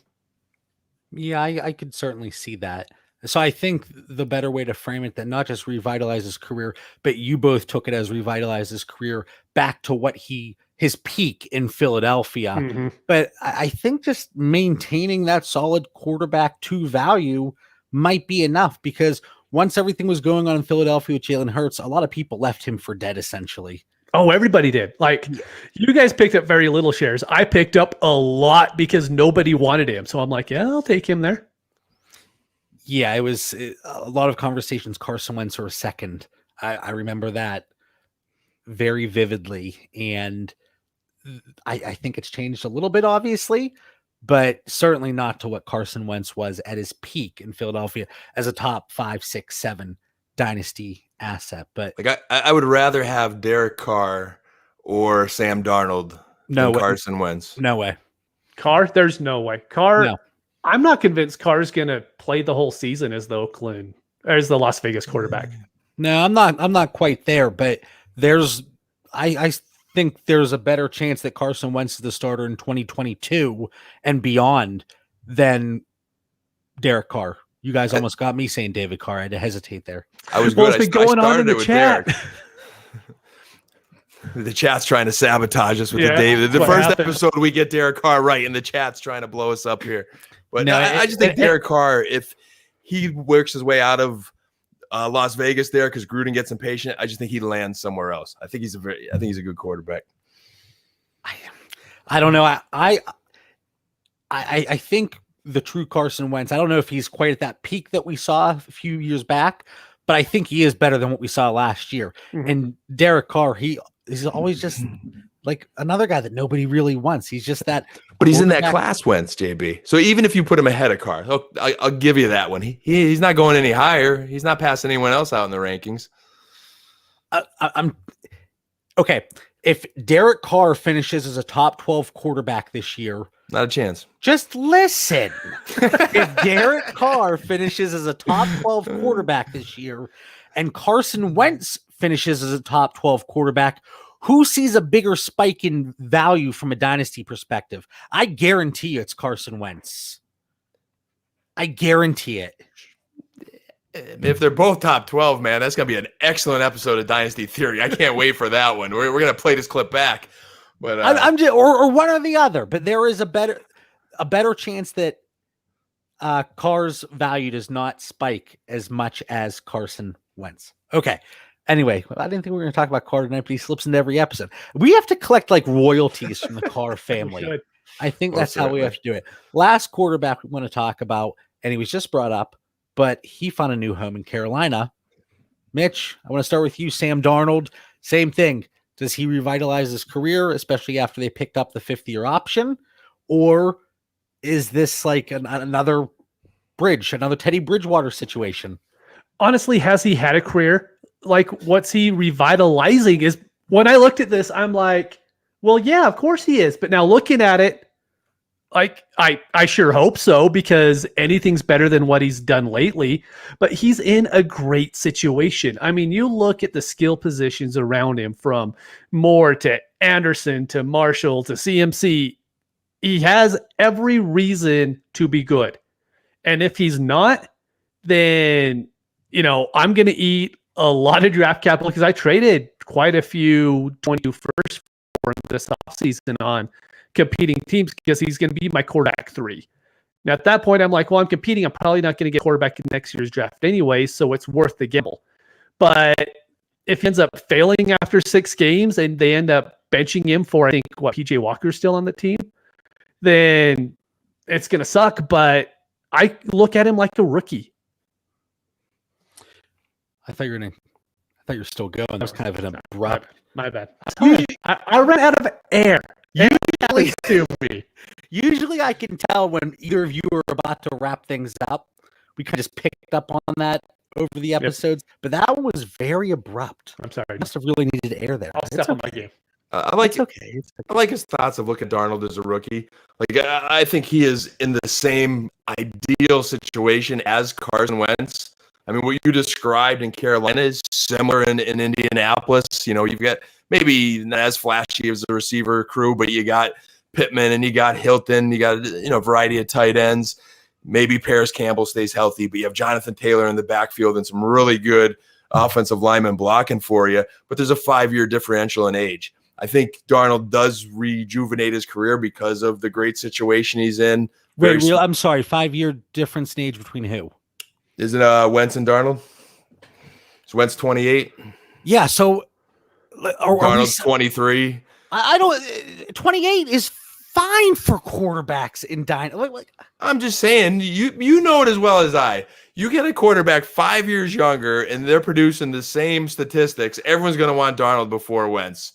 Yeah, I could certainly see that. So I think the better way to frame it, that not just revitalize his career, but you both took it as revitalize his career back to what his peak in Philadelphia. Mm-hmm. But I think just maintaining that solid quarterback 2 value might be enough because once everything was going on in Philadelphia with Jalen Hurts, a lot of people left him for dead, essentially. Oh, everybody did. Like, you guys picked up very little shares. I picked up a lot because nobody wanted him. So I'm like, yeah, I'll take him there. Yeah, it was a lot of conversations. Carson Wentz or second. I remember that very vividly. And I think it's changed a little bit, obviously, but certainly not to what Carson Wentz was at his peak in Philadelphia as a top 5, 6, 7 dynasty asset. But like I would rather have Derek Carr or Sam Darnold than Carson Wentz. No way. Carr, there's no way. Carr, no. I'm not convinced Carr's going to play the whole season as the Las Vegas quarterback. No, I'm not quite there, but I think there's a better chance that Carson Wentz is the starter in 2022 and beyond than Derek Carr. You guys almost got me saying David Carr. I had to hesitate there. I was well, it's been going on in the chat. The chat's trying to sabotage us with the David. The first episode we get Derek Carr right, and the chat's trying to blow us up here. But no, I just think Derek Carr, if he works his way out of Las Vegas there because Gruden gets impatient, I just think he lands somewhere else. I think he's a good quarterback. I don't know. I think the true Carson Wentz, I don't know if he's quite at that peak that we saw a few years back, but I think he is better than what we saw last year. Mm-hmm. And Derek Carr, he's always just like another guy that nobody really wants. He's just that. But he's in that class, Wentz, JB. So even if you put him ahead of Carr, I'll give you that one. He's not going any higher. He's not passing anyone else out in the rankings. I'm okay. If Derek Carr finishes as a top 12 quarterback this year, not a chance. Just listen. If Derek Carr finishes as a top 12 quarterback this year and Carson Wentz finishes as a top 12 quarterback, who sees a bigger spike in value from a dynasty perspective? I guarantee you it's Carson Wentz. I guarantee it. If they're both top 12, man, that's going to be an excellent episode of Dynasty Theory. I can't wait for that one. We're going to play this clip back. But I'm just, or one or the other, but there is a better chance that Carr's value does not spike as much as Carson Wentz. Okay. Anyway, I didn't think we were going to talk about Carr tonight, but he slips into every episode. We have to collect like royalties from the Carr family. I think that's how we have to do it. Last quarterback we want to talk about, and he was just brought up, but he found a new home in Carolina. Mitch, I want to start with you. Sam Darnold, same thing. Does he revitalize his career, especially after they picked up the 5th-year option? Or is this like another Teddy Bridgewater situation? Honestly, has he had a career? Like, what's he revitalizing? Is when I looked at this, I'm like, well, yeah, of course he is. But now looking at it, like, I sure hope so, because anything's better than what he's done lately. But he's in a great situation. I mean, you look at the skill positions around him, from Moore to Anderson to Marshall to CMC. He has every reason to be good. And if he's not, then, I'm going to eat a lot of draft capital, because I traded quite a few 21st for this offseason on competing teams, because he's going to be my quarterback 3. Now, at that point, I'm like, well, I'm competing. I'm probably not going to get quarterback in next year's draft anyway, so it's worth the gamble. But if he ends up failing after 6 games and they end up benching him for, I think, PJ Walker's still on the team, then it's going to suck. But I look at him like a rookie. I thought you were still going. That was kind of an abrupt. My bad. I ran out of air. Usually I can tell when either of you are about to wrap things up. We kind of just picked up on that over the episodes, but that one was very abrupt. I'm sorry. Must have really needed air there. I'll step on my game. I like his thoughts of looking at Darnold as a rookie. Like, I think he is in the same ideal situation as Carson Wentz. I mean, what you described in Carolina is similar in Indianapolis. You've got maybe not as flashy as a receiver crew, but you got Pittman and you got Hilton. You got, a variety of tight ends. Maybe Paris Campbell stays healthy, but you have Jonathan Taylor in the backfield and some really good offensive linemen blocking for you. But there's a 5-year differential in age. I think Darnold does rejuvenate his career because of the great situation he's in. Wait, I'm sorry, 5-year difference in age between who? Is it Wentz and Darnold? So Wentz 28. Yeah. So are we? Darnold's 23. I don't. 28 is fine for quarterbacks in Dynasty. I'm just saying, you know it as well as I. You get a quarterback 5 years younger, and they're producing the same statistics. Everyone's going to want Darnold before Wentz.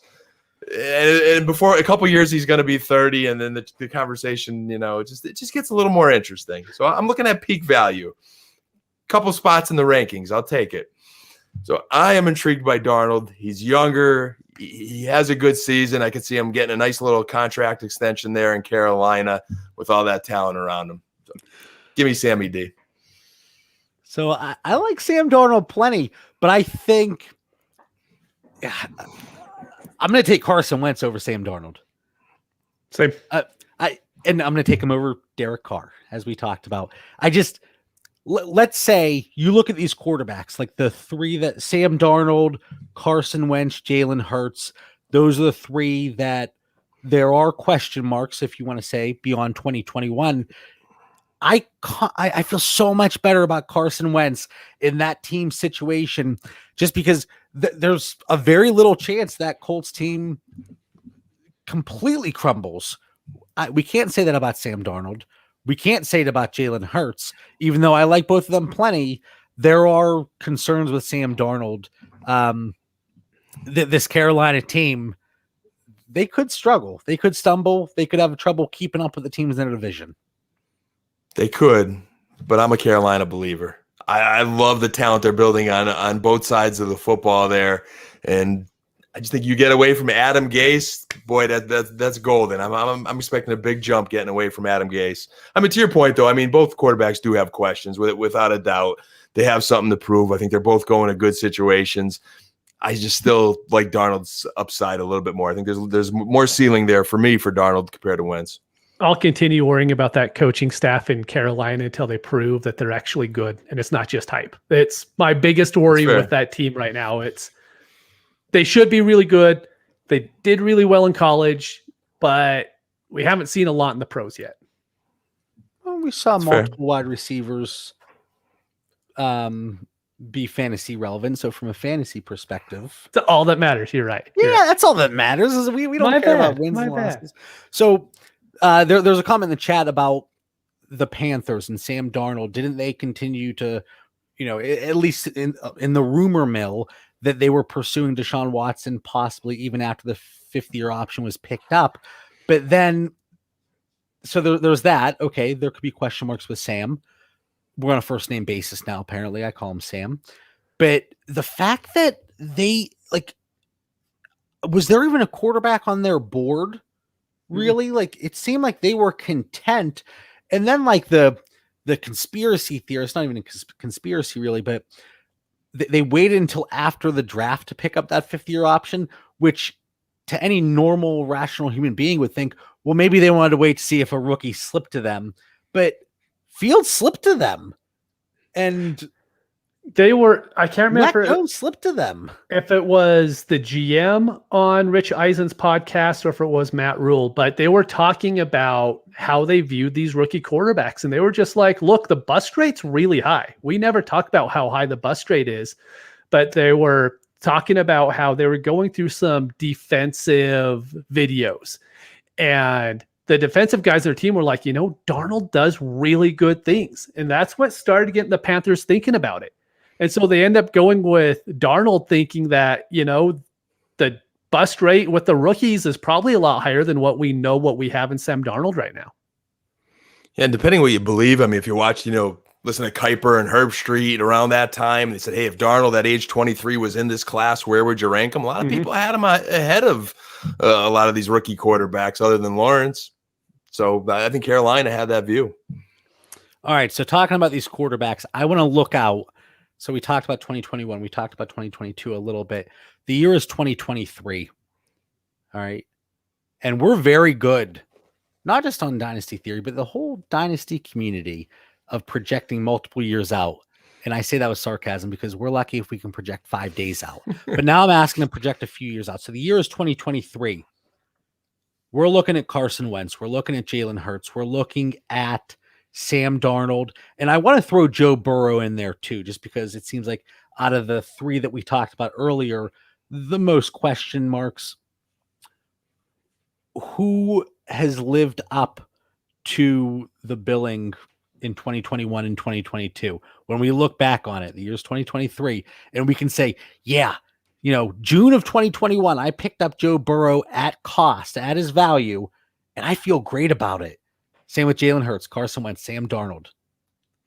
And before a couple years, he's going to be 30, and then the conversation, it just gets a little more interesting. So I'm looking at peak value. Couple spots in the rankings, I'll take it. So I am intrigued by Darnold. He's younger. He has a good season. I could see him getting a nice little contract extension there in Carolina with all that talent around him. So give me Sammy D. So I like Sam Darnold plenty, but I think I'm going to take Carson Wentz over Sam Darnold. Same. And I'm going to take him over Derek Carr, as we talked about. Let's say you look at these quarterbacks, like the three that Sam Darnold, Carson Wentz, Jalen Hurts. Those are the three that there are question marks, if you want to say, beyond 2021. I feel so much better about Carson Wentz in that team situation, just because there's a very little chance that Colts team completely crumbles. We can't say that about Sam Darnold. We can't say it about Jalen Hurts, even though I like both of them plenty. There are concerns with Sam Darnold. This Carolina team, they could struggle. They could stumble. They could have trouble keeping up with the teams in their division. They could, but I'm a Carolina believer. I love the talent they're building on both sides of the football there, and I just think you get away from Adam Gase, boy, that's golden. I'm expecting a big jump getting away from Adam Gase. I mean, to your point though, I mean both quarterbacks do have questions without a doubt. They have something to prove. I think they're both going to good situations. I just still like Darnold's upside a little bit more. I think there's more ceiling there for me for Darnold compared to Wentz. I'll continue worrying about that coaching staff in Carolina until they prove that they're actually good and it's not just hype. It's my biggest worry with that team right now. They should be really good. They did really well in college, but we haven't seen a lot in the pros yet. Well, we saw multiple wide receivers be fantasy relevant. So from a fantasy perspective, that's all that matters. You're right. Yeah, that's all that matters. Is we don't care about wins and losses. So there's a comment in the chat about the Panthers and Sam Darnold. Didn't they continue to, at least in the rumor mill, that they were pursuing Deshaun Watson possibly even after the fifth-year option was picked up? But then, so there's that. Okay, there could be question marks with Sam. We're on a first-name basis now, apparently. I call him Sam. But the fact that was there even a quarterback on their board? Really? It seemed like they were content. And then the conspiracy theory, it's not even a conspiracy really, but they waited until after the draft to pick up that fifth-year option, which to any normal, rational human being would think, well, maybe they wanted to wait to see if a rookie slipped to them. But Fields slipped to them. And I can't remember. Slipped to them. If it was the GM on Rich Eisen's podcast or if it was Matt Rule, but they were talking about how they viewed these rookie quarterbacks. And they were just like, look, the bust rate's really high. We never talk about how high the bust rate is, but they were talking about how they were going through some defensive videos. And the defensive guys on their team were like, Darnold does really good things. And that's what started getting the Panthers thinking about it. And so they end up going with Darnold, thinking that, the bust rate with the rookies is probably a lot higher than what we have in Sam Darnold right now. Yeah, and depending what you believe, I mean, if you watch, listen to Kuiper and Herb Street around that time, they said, hey, if Darnold at age 23 was in this class, where would you rank him? A lot of people had him ahead of a lot of these rookie quarterbacks other than Lawrence. So I think Carolina had that view. All right, so talking about these quarterbacks, I want to look out. So we talked about 2021. We talked about 2022 a little bit. The year is 2023. All right. And we're very good, not just on Dynasty Theory, but the whole Dynasty community of projecting multiple years out. And I say that with sarcasm because we're lucky if we can project 5 days out. But now I'm asking to project a few years out. So the year is 2023. We're looking at Carson Wentz. We're looking at Jalen Hurts. We're looking at Sam Darnold. And I want to throw Joe Burrow in there too, just because it seems like out of the three that we talked about earlier, the most question marks. Who has lived up to the billing in 2021 and 2022? When we look back on it, the year's 2023, and we can say, yeah, June of 2021, I picked up Joe Burrow at cost, at his value, and I feel great about it. Same with Jalen Hurts, Carson Wentz, Sam Darnold.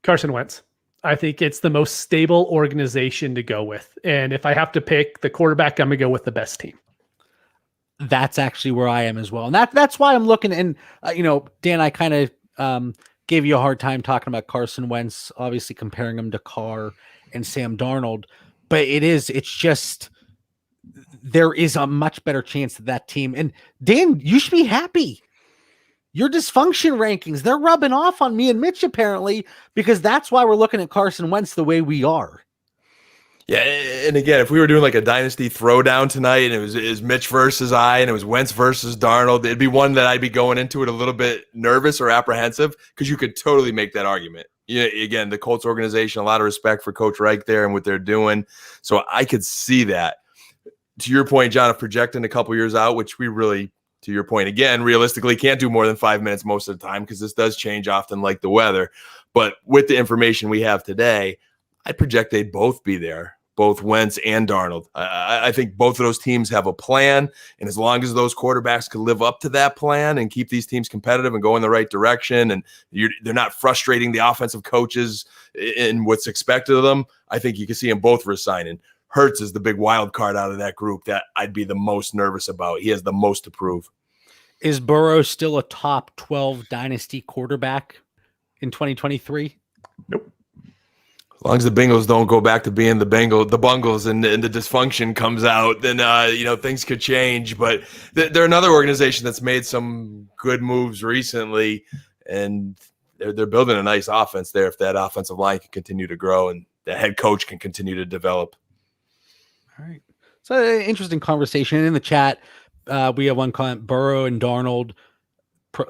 Carson Wentz. I think it's the most stable organization to go with. And if I have to pick the quarterback, I'm going to go with the best team. That's actually where I am as well. And that's why I'm looking. And, Dan, I kind of gave you a hard time talking about Carson Wentz, obviously comparing him to Carr and Sam Darnold. But it's just, there is a much better chance that team. And Dan, you should be happy. Your dysfunction rankings, they're rubbing off on me and Mitch apparently, because that's why we're looking at Carson Wentz the way we are. Yeah, and again, if we were doing like a dynasty throwdown tonight and it was Mitch versus I and it was Wentz versus Darnold, it'd be one that I'd be going into it a little bit nervous or apprehensive because you could totally make that argument. Yeah, again, the Colts organization, a lot of respect for Coach Reich there and what they're doing. So I could see that. To your point, John, of projecting a couple years out, which we really, to your point, again, realistically can't do more than 5 minutes most of the time because this does change often like the weather. But with the information we have today, I project they'd both be there, both Wentz and Darnold. I think both of those teams have a plan, and as long as those quarterbacks can live up to that plan and keep these teams competitive and go in the right direction, and they're not frustrating the offensive coaches in what's expected of them, I think you can see them both resigning. Hurts is the big wild card out of that group that I'd be the most nervous about. He has the most to prove. Is Burrow still a top 12 dynasty quarterback in 2023? Nope. As long as the Bengals don't go back to being the Bungles, and the dysfunction comes out, then things could change. But they're another organization that's made some good moves recently, and they're building a nice offense there. If that offensive line can continue to grow and the head coach can continue to develop. All right. So interesting conversation in the chat. We have one comment: Burrow and Darnold,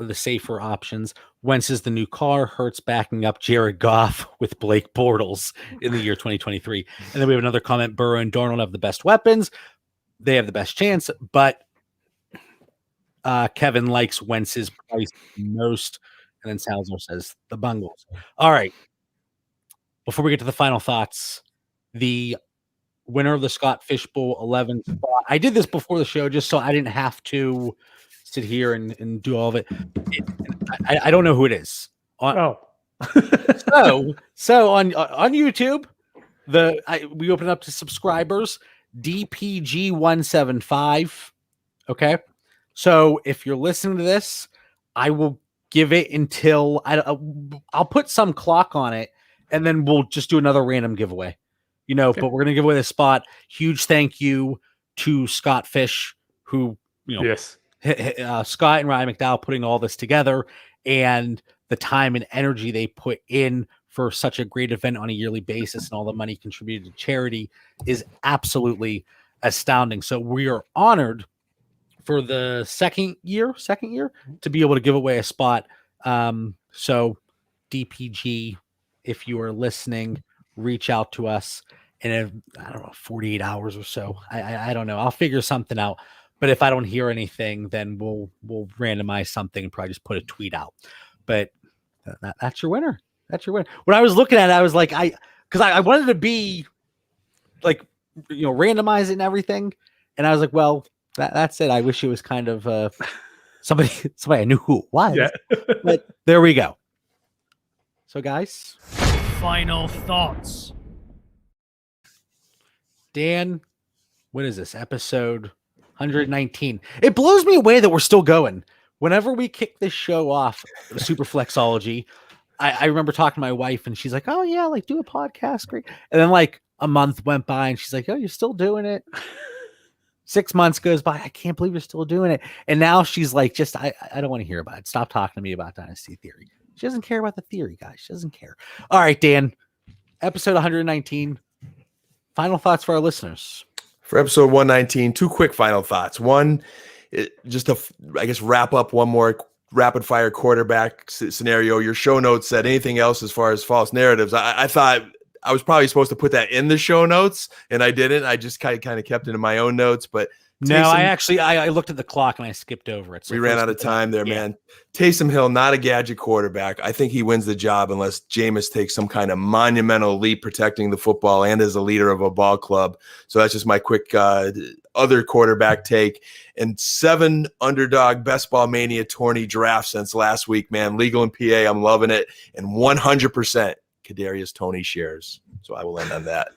the safer options. Wentz is the new Carr. Hurts backing up Jared Goff with Blake Bortles in the year 2023. And then we have another comment: Burrow and Darnold have the best weapons. They have the best chance, but Kevin likes Wentz's price most. And then Salazar says the Bungles. All right. Before we get to the final thoughts, the winner of the Scott Fishbowl 11 spot. I did this before the show just so I didn't have to sit here and do all of it. I don't know who it is. So on YouTube, we open up to subscribers, DPG175. Okay. So if you're listening to this, I will give it until I'll put some clock on it, and then we'll just do another random giveaway. Okay. But we're going to give away this spot. Huge thank you to Scott Fish, who, yes, Scott and Ryan McDowell putting all this together, and the time and energy they put in for such a great event on a yearly basis, and all the money contributed to charity is absolutely astounding. So we are honored for the second year to be able to give away a spot. So DPG, if you are listening, reach out to us in 48 hours or so. I don't know. I'll figure something out. But if I don't hear anything, then we'll randomize something and probably just put a tweet out. But that's your winner. That's your winner. When I was looking at it, I was like, because I wanted to be like, randomize it and everything. And I was like, well, that's it. I wish it was kind of somebody I knew who it was. Yeah. But there we go. So guys, final thoughts. Dan, what is this? Episode 119. It blows me away that we're still going. Whenever we kick this show off, Super Flexology, I remember talking to my wife and she's like, oh yeah, like do a podcast. Great. And then like a month went by and she's like, oh, you're still doing it. 6 months goes by. I can't believe you're still doing it. And now she's like, I don't want to hear about it. Stop talking to me about Dynasty Theory. She doesn't care about the theory, guys. She doesn't care. All right, Dan, episode 119. Final thoughts for our listeners. For episode 119, two quick final thoughts. One, just to, wrap up one more rapid fire quarterback scenario. Your show notes said anything else as far as false narratives. I thought I was probably supposed to put that in the show notes, and I didn't. I just kind of kept it in my own notes. But no, I looked at the clock and I skipped over it. So we ran out of time there, man. Taysom Hill, not a gadget quarterback. I think he wins the job unless Jameis takes some kind of monumental leap protecting the football and as a leader of a ball club. So that's just my quick other quarterback take. And 7 underdog best ball mania tourney drafts since last week, man. Legal in PA, I'm loving it. And 100% Kadarius Toney shares. So I will end on that.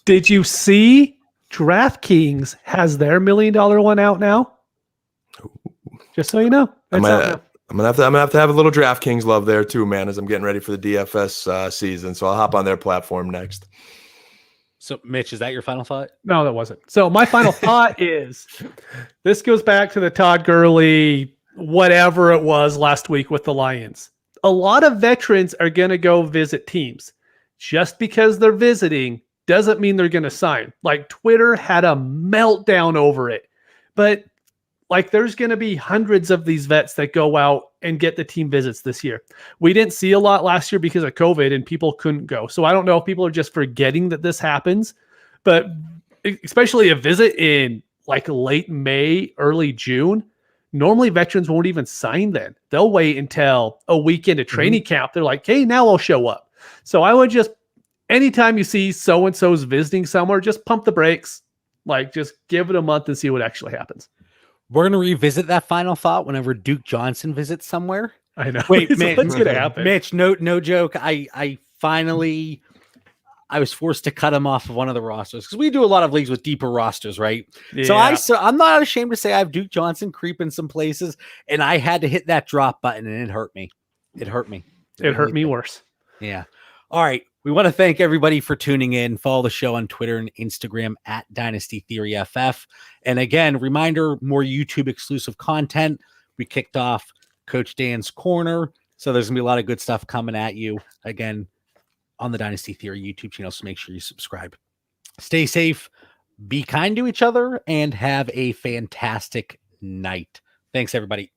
Did you see DraftKings has their $1 million one out now? Just so you know, I'm gonna have to have a little DraftKings love there too, man, as I'm getting ready for the DFS season. So I'll hop on their platform next. So, Mitch, is that your final thought? No, that wasn't. So my final thought is this goes back to the Todd Gurley, whatever it was last week with the Lions. A lot of veterans are going to go visit teams. Just because they're visiting doesn't mean they're going to sign. Like Twitter had a meltdown over it. But like there's going to be hundreds of these vets that go out and get the team visits this year. We didn't see a lot last year because of COVID and people couldn't go. So I don't know if people are just forgetting that this happens, but especially a visit in like late May, early June, normally veterans won't even sign then. They'll wait until a weekend of training camp. They're like, hey, now I'll show up. So I would just, anytime you see so-and-so's visiting somewhere, just pump the brakes. Like just give it a month and see what actually happens. We're going to revisit that final thought whenever Duke Johnson visits somewhere. I know. Wait, Mitch, what's going to happen? Mitch, no joke. I was forced to cut him off of one of the rosters because we do a lot of leagues with deeper rosters, right? Yeah. So I'm not ashamed to say I have Duke Johnson creeping some places, and I had to hit that drop button, and it hurt me. It hurt me. It hurt me worse. Yeah. All right. We want to thank everybody for tuning in. Follow the show on Twitter and Instagram at Dynasty Theory FF. And again, reminder, more YouTube exclusive content. We kicked off Coach Dan's Corner. So there's going to be a lot of good stuff coming at you again on the Dynasty Theory YouTube channel. So make sure you subscribe. Stay safe, be kind to each other, and have a fantastic night. Thanks, everybody.